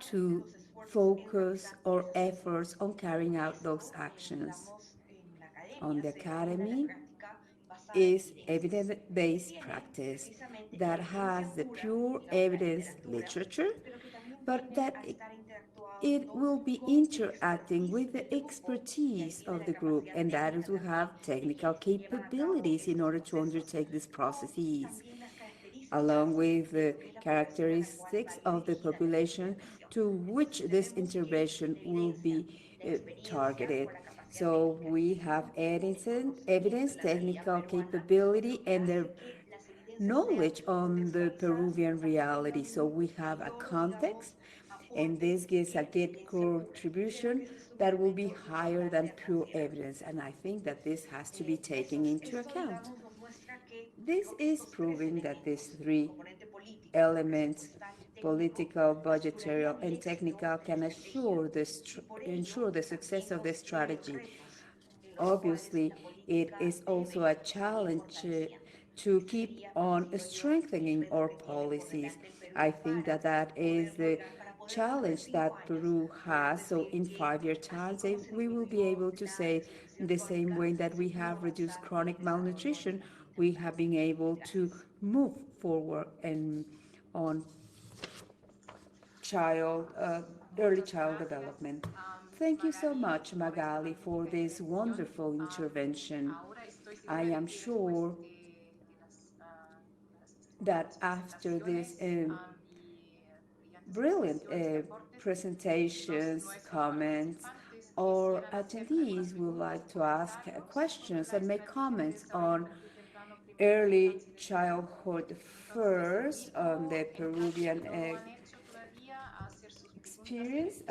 to focus our efforts on carrying out those actions. On the academy is evidence-based practice that has the pure evidence literature, but that it will be interacting with the expertise of the group, and that is to have technical capabilities in order to undertake these processes, along with the characteristics of the population to which this intervention will be targeted. So we have evidence, technical capability, and the knowledge on the Peruvian reality. So we have a context, and this gives a good contribution that will be higher than pure evidence. And I think that this has to be taken into account. This is proving that these three elements, political, budgetary, and technical, can ensure the success of the strategy. Obviously, it is also a challenge to keep on strengthening our policies. I think that that is the challenge that Peru has. So in 5 year time, we will be able to say in the same way that we have reduced chronic malnutrition, we have been able to move forward and on early child development. Thank you so much, Magali, for this wonderful intervention. I am sure that after this brilliant presentations, comments, our attendees would like to ask questions and make comments on early childhood first, on the Peruvian experience.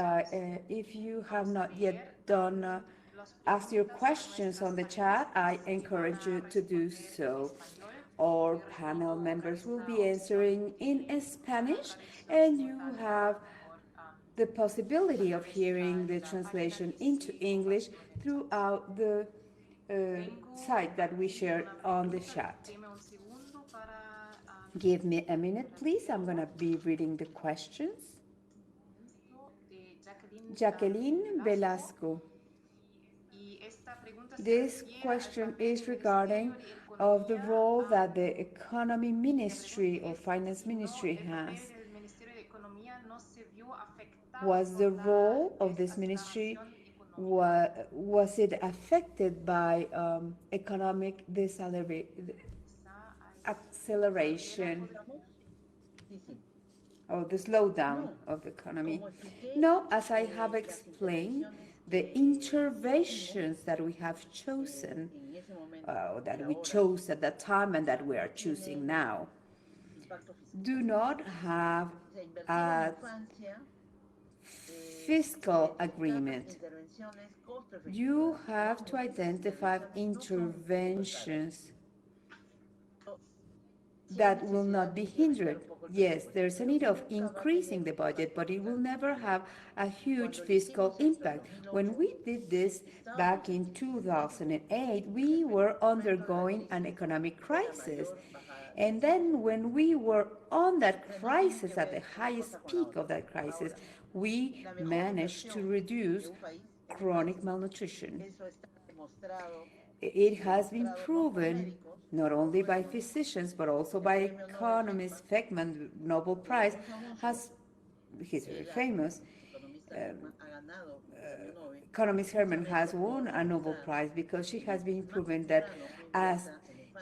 If you have not yet done ask your questions on the chat, I encourage you to do so. Our panel members will be answering in Spanish, and you have the possibility of hearing the translation into English throughout the site that we shared on the chat. Give me a minute, please. I'm going to be reading the questions. Jacqueline Velasco. This question is regarding of the role that the economy ministry or finance ministry has. Was the role of this ministry, was it affected by economic acceleration or the slowdown of the economy? No, as I have explained, the interventions that we have chosen, that we chose at that time and that we are choosing now, do not have a fiscal agreement. You have to identify interventions that will not be hindered. Yes, there's a need of increasing the budget, but it will never have a huge fiscal impact. When we did this back in 2008, we were undergoing an economic crisis. And then when we were on that crisis, at the highest peak of that crisis, we managed to reduce chronic malnutrition. It has been proven not only by physicians, but also by economist Feckman, Nobel Prize, he's very famous. Economist Herman has won a Nobel Prize because she has been proven that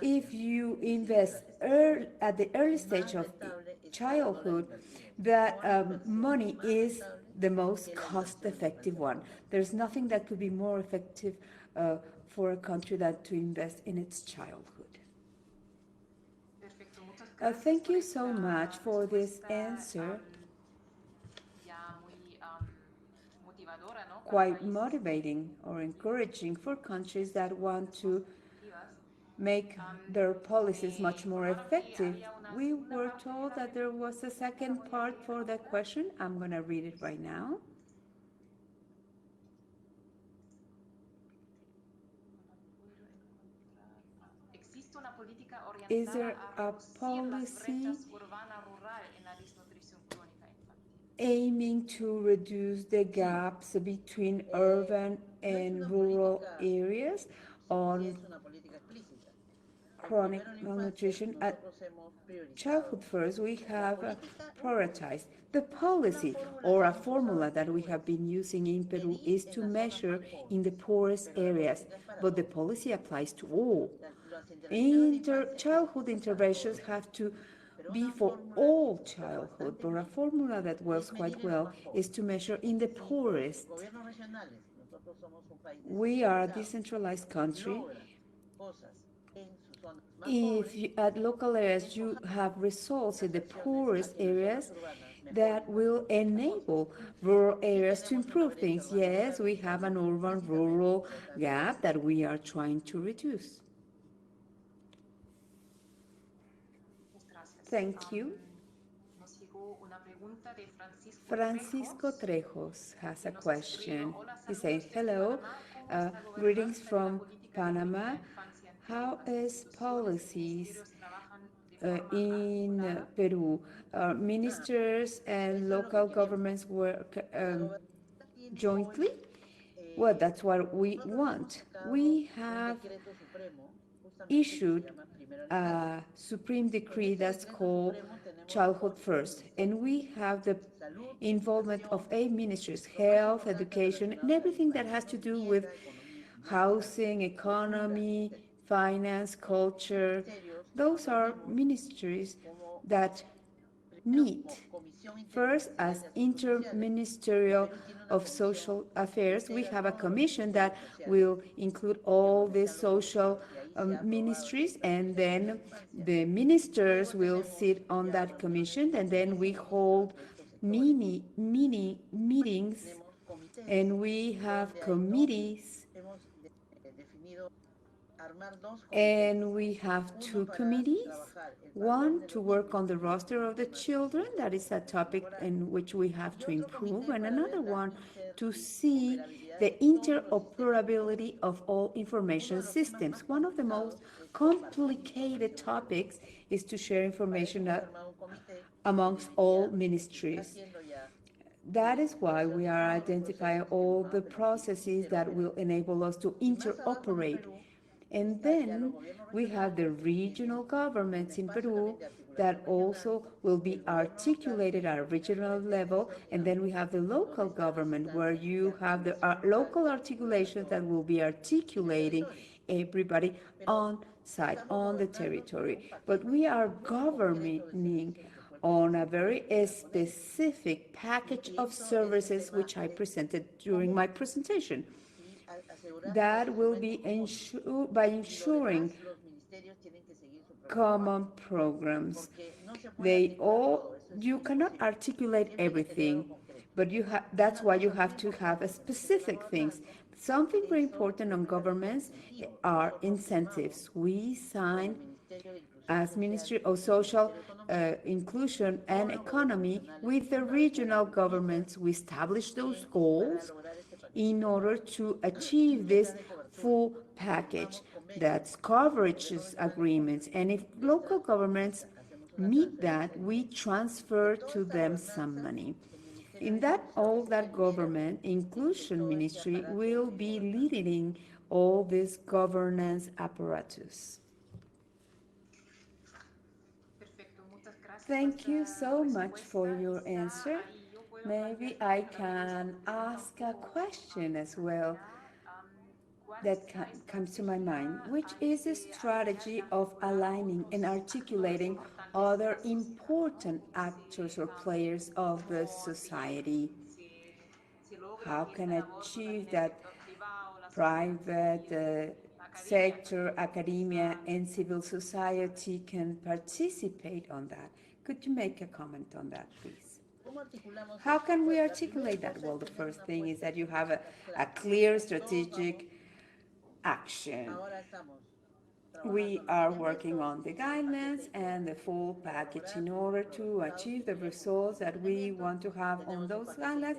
if you invest at the early stage of childhood, that money is the most cost-effective one. There's nothing that could be more effective for a country than to invest in its childhood. Thank you so much for this answer. Quite motivating or encouraging for countries that want to make their policies much more effective. We were told that there was a second part for that question. I'm going to read it right now. Is there a policy aiming to reduce the gaps between urban and rural areas on chronic malnutrition? At Childhood First, we have prioritized. The policy or a formula that we have been using in Peru is to measure in the poorest areas, but the policy applies to all. Childhood interventions have to be for all childhood, but a formula that works quite well is to measure in the poorest. We are a decentralized country. If at local areas you have results in the poorest areas, that will enable rural areas to improve things. Yes, we have an urban-rural gap that we are trying to reduce. Thank you. Francisco Trejos has a question. He says, hello, greetings from Panama. How is policies in Peru? Ministers and local governments work jointly? Well, that's what we want. We have issued a supreme decree that's called Childhood First, and we have the involvement of 8 ministries: health, education, and everything that has to do with housing, economy, finance, culture. Those are ministries that meet first as Interministerial of Social Affairs. We have a commission that will include all the social ministries, and then the ministers will sit on that commission, and then we hold mini meetings, and we have committees, and we have 2 committees, one to work on the roster of the children, that is a topic in which we have to improve, and another one to see the interoperability of all information systems. One of the most complicated topics is to share information amongst all ministries. That is why we are identifying all the processes that will enable us to interoperate. And then we have the regional governments in Peru that also will be articulated at a regional level. And then we have the local government, where you have the local articulations that will be articulating everybody on site, on the territory. But we are governing on a very specific package of services, which I presented during my presentation. That will be by ensuring common programs. You cannot articulate everything, but that's why you have to have specific things. Something very important on governments are incentives. We sign as Ministry of Social Inclusion and Economy with the regional governments. We establish those goals in order to achieve this full package. That's coverages agreements. And if local governments meet that, we transfer to them some money. In that, all that government inclusion ministry will be leading all this governance apparatus. Thank you so much for your answer. Maybe I can ask a question as well that comes to my mind, which is the strategy of aligning and articulating other important actors or players of the society. How can I achieve that private sector, academia, and civil society can participate on that? Could you make a comment on that, please? How can we articulate that? Well, the first thing is that you have a clear strategic action. we are working on the guidelines and the full package in order to achieve the results that we want to have on those guidelines.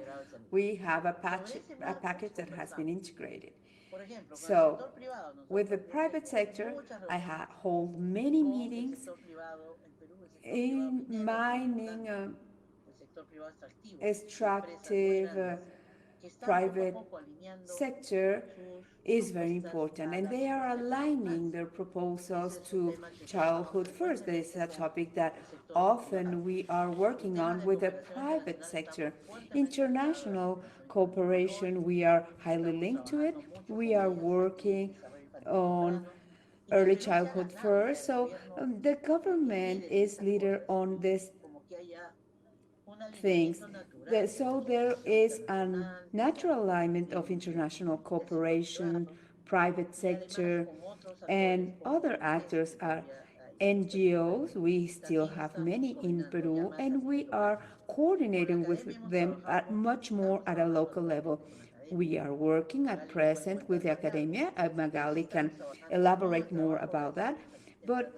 We have a package that has been integrated. So, with the private sector, I hold many meetings in mining extractive private sector is very important, and they are aligning their proposals to childhood first. This is a topic that often we are working on with the private sector. International cooperation, we are highly linked to it. We are working on early childhood first. So the government is leader on these things. So there is a natural alignment of international cooperation, private sector, and other actors are NGOs. We still have many in Peru, and we are coordinating with them at much more at a local level. We are working at present with the academia. Magali can elaborate more about that. But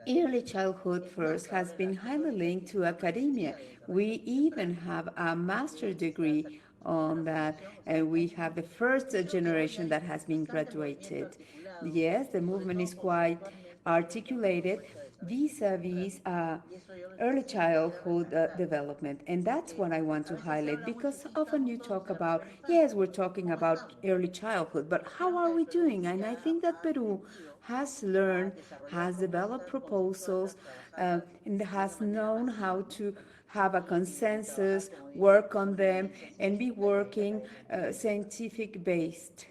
early childhood first has been highly linked to academia. We even have a master's degree on that, and we have the first generation that has been graduated. Yes, the movement is quite articulated vis-a-vis early childhood development, and that's what I want to highlight, because often you talk about, yes, we're talking about early childhood, but how are we doing? And I think that Peru has learned, has developed proposals, and has known how to have a consensus, work on them, and be working scientific based.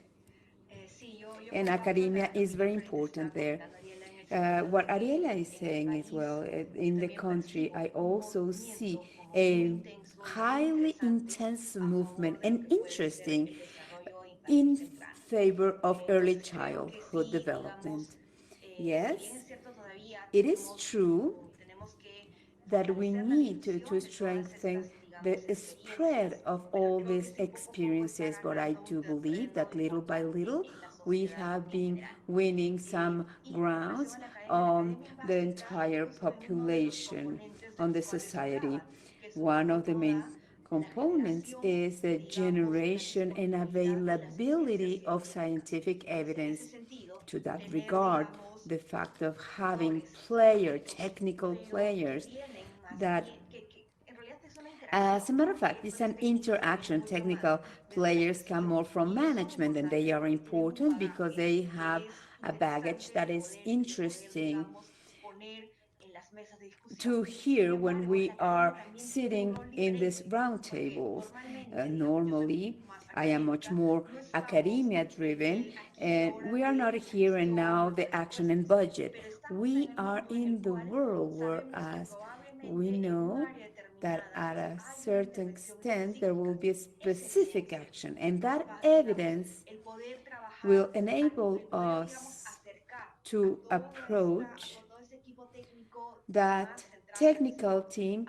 And academia is very important there. What Ariela is saying as well, in the country, I also see a highly intense movement and interesting in favor of early childhood development. Yes, it is true that we need to strengthen the spread of all these experiences, but I do believe that little by little we have been winning some grounds on the entire population, on the society. One of the main components is the generation and availability of scientific evidence. To that regard, the fact of having technical players that, as a matter of fact, it's an interaction. Technical players come more from management, and they are important because they have a baggage that is interesting to hear when we are sitting in these round tables. Normally, I am much more academia driven, and we are not here and now the action and budget. We are in the world, whereas we know that at a certain extent there will be a specific action, and that evidence will enable us to approach that technical team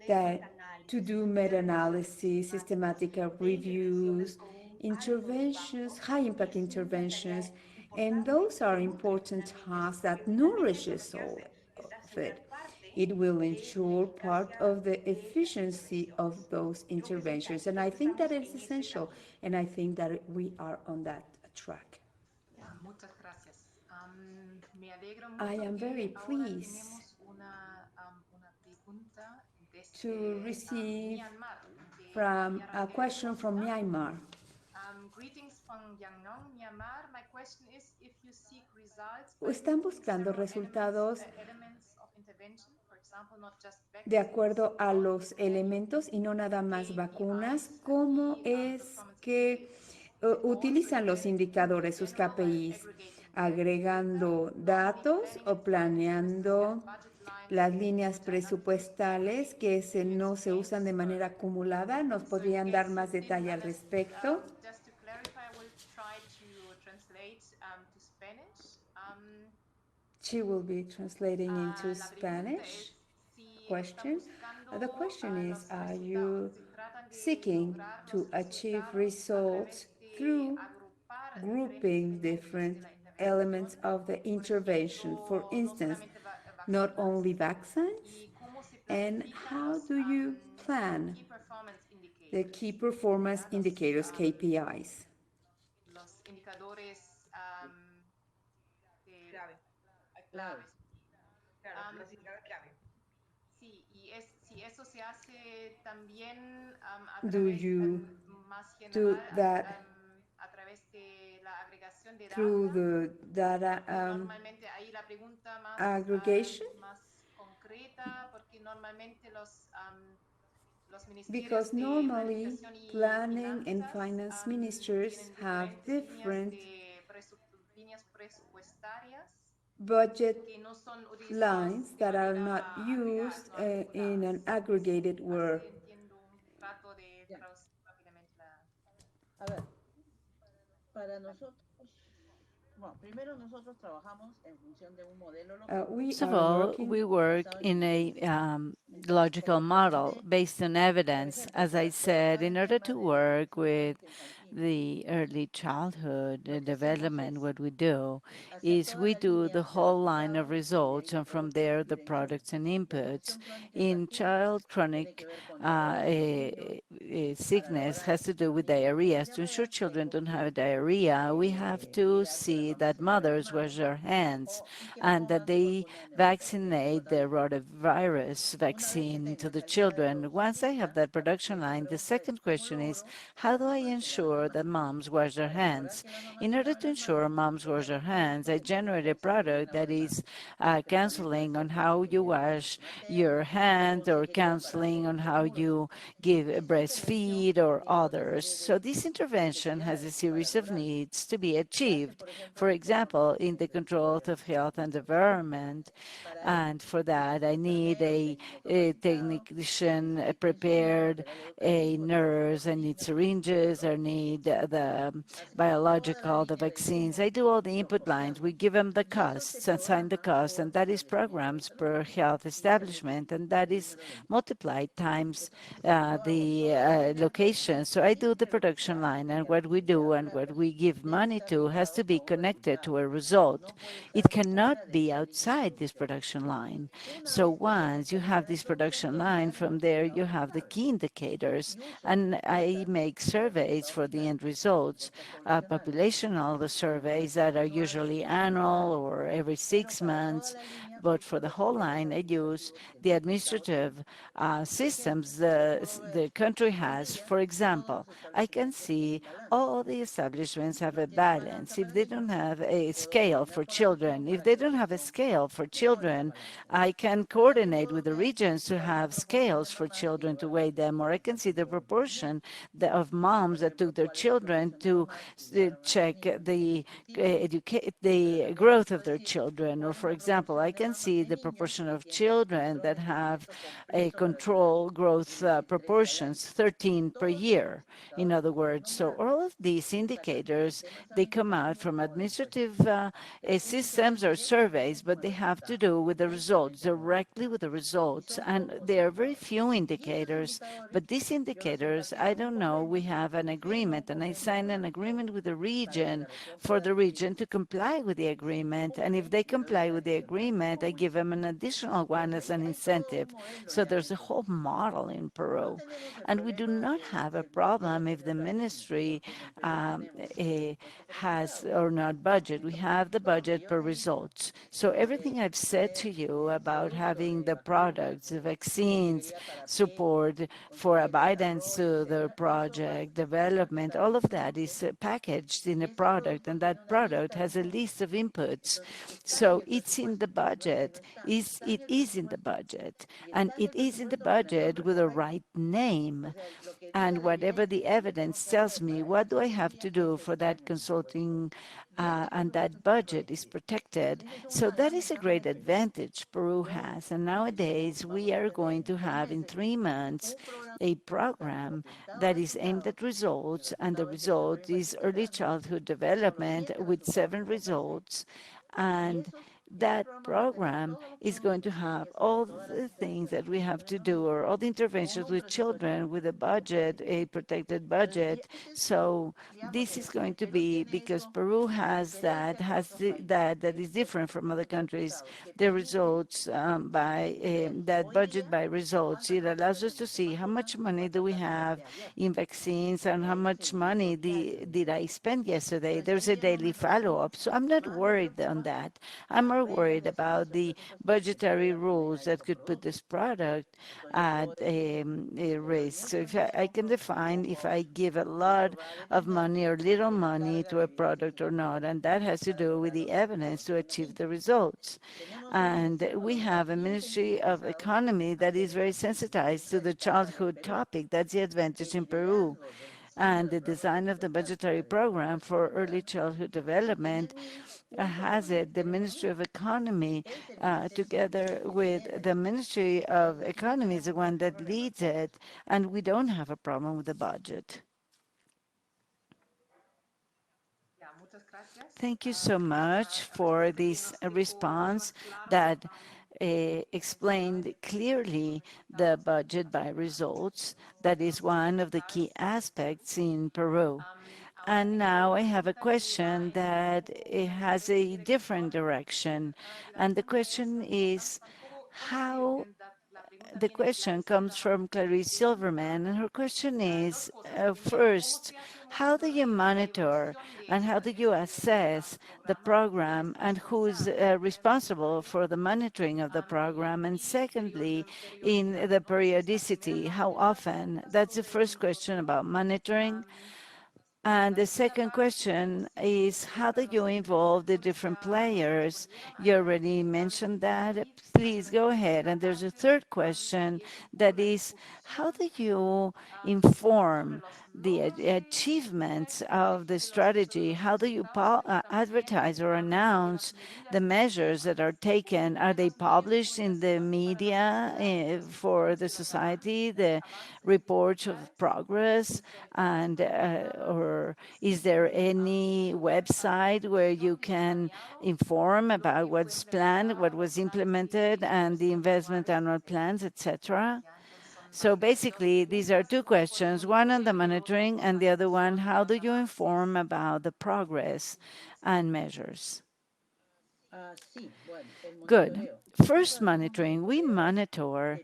that to do meta-analysis, systematic reviews, interventions, high-impact interventions, and those are important tasks that nourishes all of it. It will ensure part of the efficiency of those interventions, and I think that is essential, and I think that we are on that track. I am very pleased to receive from a question from Myanmar. Greetings from Yangon, Myanmar. My question is if you seek results Están buscando resultados of intervention, for example, not just de acuerdo a los elementos y no nada más vacunas, cómo es que utilizan los indicadores, sus KPIs, agregando datos o planeando las líneas presupuestales que no se usan de manera acumulada. ¿Nos podrían dar más detalle al respecto? Just to clarify, I will try to translate to Spanish. She will be translating into Spanish. Question. The question is, are you seeking to achieve results through grouping different elements of the intervention? For instance, no solamente not only vacunas. vaccines, ¿Y cómo se and planifican how do you plan key performance the indicators, key performance ¿verdad? indicators, KPIs? Los indicadores de Clave. claves. Sí, y si eso se hace también a Do través you más do general, that a través de la agregación de through data, the data porque normalmente ahí la pregunta aggregation? más concreta, porque normalmente los Because ministerios de normally planificación y planning and finanzas finance ministers tienen have diferentes different líneas presupuestarias budget que no son lines utilizados de that are not manera agregada, used no in an articuladas. aggregated Así way. entiendo, trato de Ya. traducir rápidamente la... A ver, para nosotros, bueno, primero nosotros trabajamos en función de un modelo local We First of are all, working we work basado en in a evidencia. Entonces, logical como te model mencioné, based on por evidence. ejemplo, As I para said, trabajar in el order tema to de la work with delincuencia infantil, the early childhood lo que hacemos development, es what we do hacer is toda we la do the línea de whole line of resultados y de ahí results, de and from producción there y the de insumos. products and La inputs. infección crónica In infantil child tiene que chronic ver con diarrea en los niños para sickness lograr has to do with disminuir diarrhea. las To ensure diarreas, children tengo don't que have diarrhea, we have to mirar que la see mamá that se lave las mothers wash manos their hands y que and that pongan su they vacuna neonatal vaccinate contra the el polio. rotavirus Una vez que vaccine tengo to esa the línea de children. producción Once I have lista, that y production esta line, the pregunta es, second ¿cómo question is, logro que how las do I mamás se laven las ensure that manos? moms wash their Para lograr hands? que las mamás In se order laven to las ensure manos, moms tengo wash que their ponerles hands, I protección generate a once terminen product la that vacuna. is El tratamiento puede counseling ser on how you fácilmente de wash leche your materna, hands or consejería para counseling on adultos how seguros. you give Esta intervención breastfeed or tiene una others. serie So de this intervention has a necesidades para series of lograrlo. needs to be Se hace, achieved. por ejemplo, For en entornos example, in the control of health and socioeconómicos. environment, Para ello, and for that, I need enfermero, técnico a capacitado, technician equipo insumos, prepared, material a educativo, nurse, I need medicinas, syringes, I psicólogos, need etc. the Hacemos toda la biological, the línea de vaccines. insumos I do all the y los input lines. We costeamos. give them the Y eso se costs and sign the programa cost, and por that is establecimiento de programs salud per health y se establishment, and multiplica that el is número de insumos. multiplied times Entonces, yo hago toda la línea de location. producción So I do sin the production renunciar line, and que a la what we do necesidad and what propia we give debe money estar to has to ligado a be un connected to resultado. a result. No puede It estar cannot fuera de be esa línea de outside this producción. production line. Una So vez que tengo once esta you have línea de this producción, production tengo line, unos from there you indicadores have the clave key indicators, y uso and I encuestas make de surveys resultados for the end finales, results, encuestas poblacionales, populational, the con surveys that are evaluaciones anuales usually y annual semestrales. or every Pero six para toda months. la línea But for uso the los whole sistemas line, I use administrativos que the mi Estado tiene. administrative Por ejemplo, systems yo puedo ver the country en un has. día For todos example, los I can establecimientos see tienen balanza. all the establishments Si have no a tienen balanza balance. If para they don't niños, have a puedo scale coordinar for con la región children, if para they que la don't have a región scale for mejore la children, balanza. I can Yo también coordinate puedo with the ver regions to cuál es la have proporción de scales for mamás que children to llevaron a weigh sus them, or hijos I al can see the control de proportion nacimiento of y, moms por that ejemplo, took their cuál es la children proporción de to mamás que llevaron a sus check niños en el the Ejecutivo, educate pero the también te growth puedo of their decir children. Or cuál es for la example, proporción I de can mamás, see de the niñas proportion que of tienen children control that de have crecimiento a completo para la edad control growth de 13 al proportions, año. 13 per Todos estos year, in indicadores other que estoy words. So nombrando all of these se sacan de indicators, sistemas they come out administrativos from o de encuestas. administrative Tienen que ver systems or surveys, directamente con but el they have to resultado, do with the results, directamente con el directly resultado. with the Y results. son And pocos there are very indicadores. few Y esos indicators, indicadores, but these yo los indicators, I empatizo en un don't know, we convenio have an y firmo un agreement, and I convenio sign con la an región agreement with the para que region la región for pueda the region to adquirir. comply with the Y si no agreement. And if cumplen, they le doy comply una with the adicional de agreement, I give them an publicidad. additional one as an Hay todo incentive. un modelo So ya there's en a Perú. whole model in No Peru. tenemos el And we do problema not de have a si el ministerio problem if tiene the plata o no, ministry porque en el Perú tenemos presupuesto por has resultados. or not budget. We have the Todo lo que budget yo per te he dicho results. So tiene que everything I've said to ver you el about producto having de the vacunas, products, the de vaccines, consejería para PIE, support for consejería de abidance desarrollo, to the etcétera, eso va project, a development, empaquetar en all of un that is producto packaged in y a ese product, producto and tiene that una product lista de has a insumos. list of inputs. Entonces está en So el it's in the presupuesto, no es que no budget, está, is está en it el is in the presupuesto budget, y and está en it el is in the presupuesto con el budget nombre with the correcto. right O name. sea, lo que And diga la whatever evidencia the que yo tengo evidence que tells hacer me, para esa what do I have consejería, to do eso for está that en el presupuesto. consulting Y ese and presupuesto that está budget is protegido. protected? Esa es So una that gran is a ventaja de great Perú. advantage Peru Yo has. And tengo, nowadays we vamos a are tener going en to 3 have in meses 3 months un programa a tanto program orientado a that is aimed resultados, at y el results, and the resultado es desarrollo result infantil is early temprano, childhood con los development 7 with resultados 7 que conversé. results. Y And esos that program is going to have all the things that we have to do, or all the interventions with children, with a budget, a protected budget. So this is going to be, because Peru has that is different from other countries, the results that budget by results. It allows us to see how much money do we have in vaccines and how much money did I spend yesterday. There's a daily follow-up. So I'm not worried on that. I'm more worried about the budgetary rules that could put this product at a risk. So if I can define if I give a lot of money or little money to a product or not, and that has to do with the evidence to achieve the results. And we have a Ministry of Economy that is very sensitized to the childhood topic. That's the advantage in Peru. And the design of the budgetary program for early childhood development has it. The Ministry of Economy, together with the Ministry of Economy, is the one that leads it, and we don't have a problem with the budget. Thank you so much for this response that explained clearly the budget by results. That is one of the key aspects in Peru. And now I have a question that it has a different direction. And the question is, how the question comes from Clarice Silverman, and her question is, first, how do you monitor and how do you assess the program, and who is responsible for the monitoring of the program? And secondly, in the periodicity, how often? That's the first question about monitoring. And the second question is, how do you involve the different players? You already mentioned that. Please go ahead. And there's a third question that is, how do you inform the achievements of the strategy? How do you advertise or announce the measures that are taken? Are they published in the media for the society, the reports of progress, and or is there any website where you can inform about what's planned, what was implemented, and the investment annual plans, etc.? So basically, these are two questions, one on the monitoring and the other one, how do you inform about the progress and measures? Good. First, monitoring. We monitor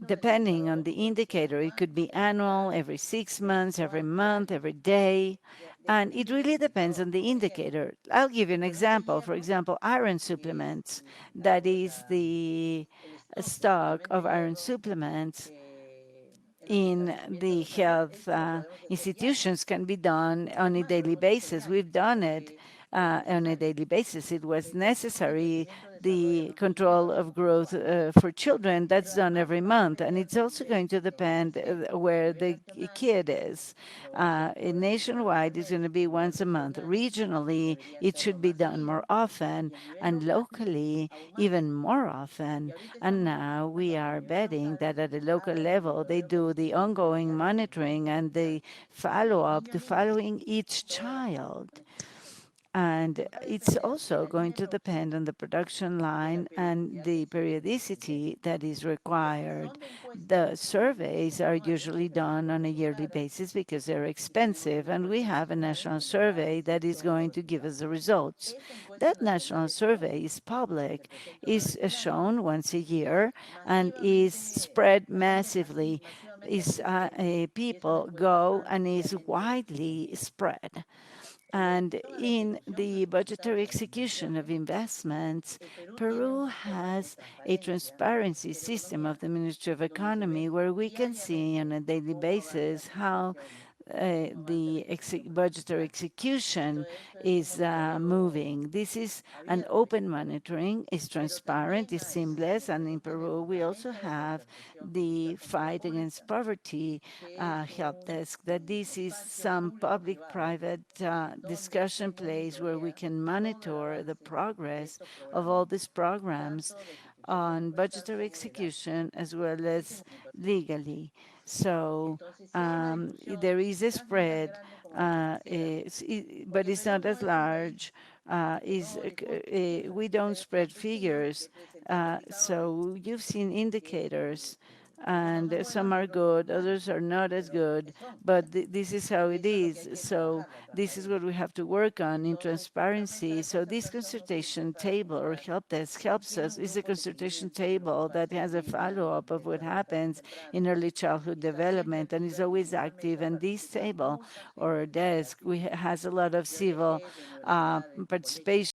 depending on the indicator. It could be annual, every 6 months, every month, every day. And it really depends on the indicator. I'll give you an example. For example, iron supplements. That is the stock of iron supplements in the health institutions can be done on a daily basis. We've done it on a daily basis. It was necessary. The control of growth for children, that's done every month. And it's also going to depend where the kid is. Nationwide, it's going to be once a month. Regionally, it should be done more often, and locally, even more often. And now we are betting that at the local level, they do the ongoing monitoring and the follow-up to following each child. And it's also going to depend on the production line and the periodicity that is required. The surveys are usually done on a yearly basis because they're expensive, and we have a national survey that is going to give us the results. That national survey is public, is shown once a year, and is spread massively. People go and is widely spread. And in the budgetary execution of investments, Peru has a transparency system of the Ministry of Economy where we can see on a daily basis how the budgetary execution is moving. This is an open monitoring, it's transparent, it's seamless, and in Peru we also have the fight against poverty help desk. That this is some public-private discussion place where we can monitor the progress of all these programs on budgetary execution as well as legally. So there is a spread, but it's not as large we don't spread figures. So you've seen indicators, and some are good, others are not as good, but this is how it is. So this is what we have to work on in transparency. So this consultation table or help desk helps us. It's a consultation table that has a follow-up of what happens in early childhood development and is always active. And this table or desk has a lot of civil participation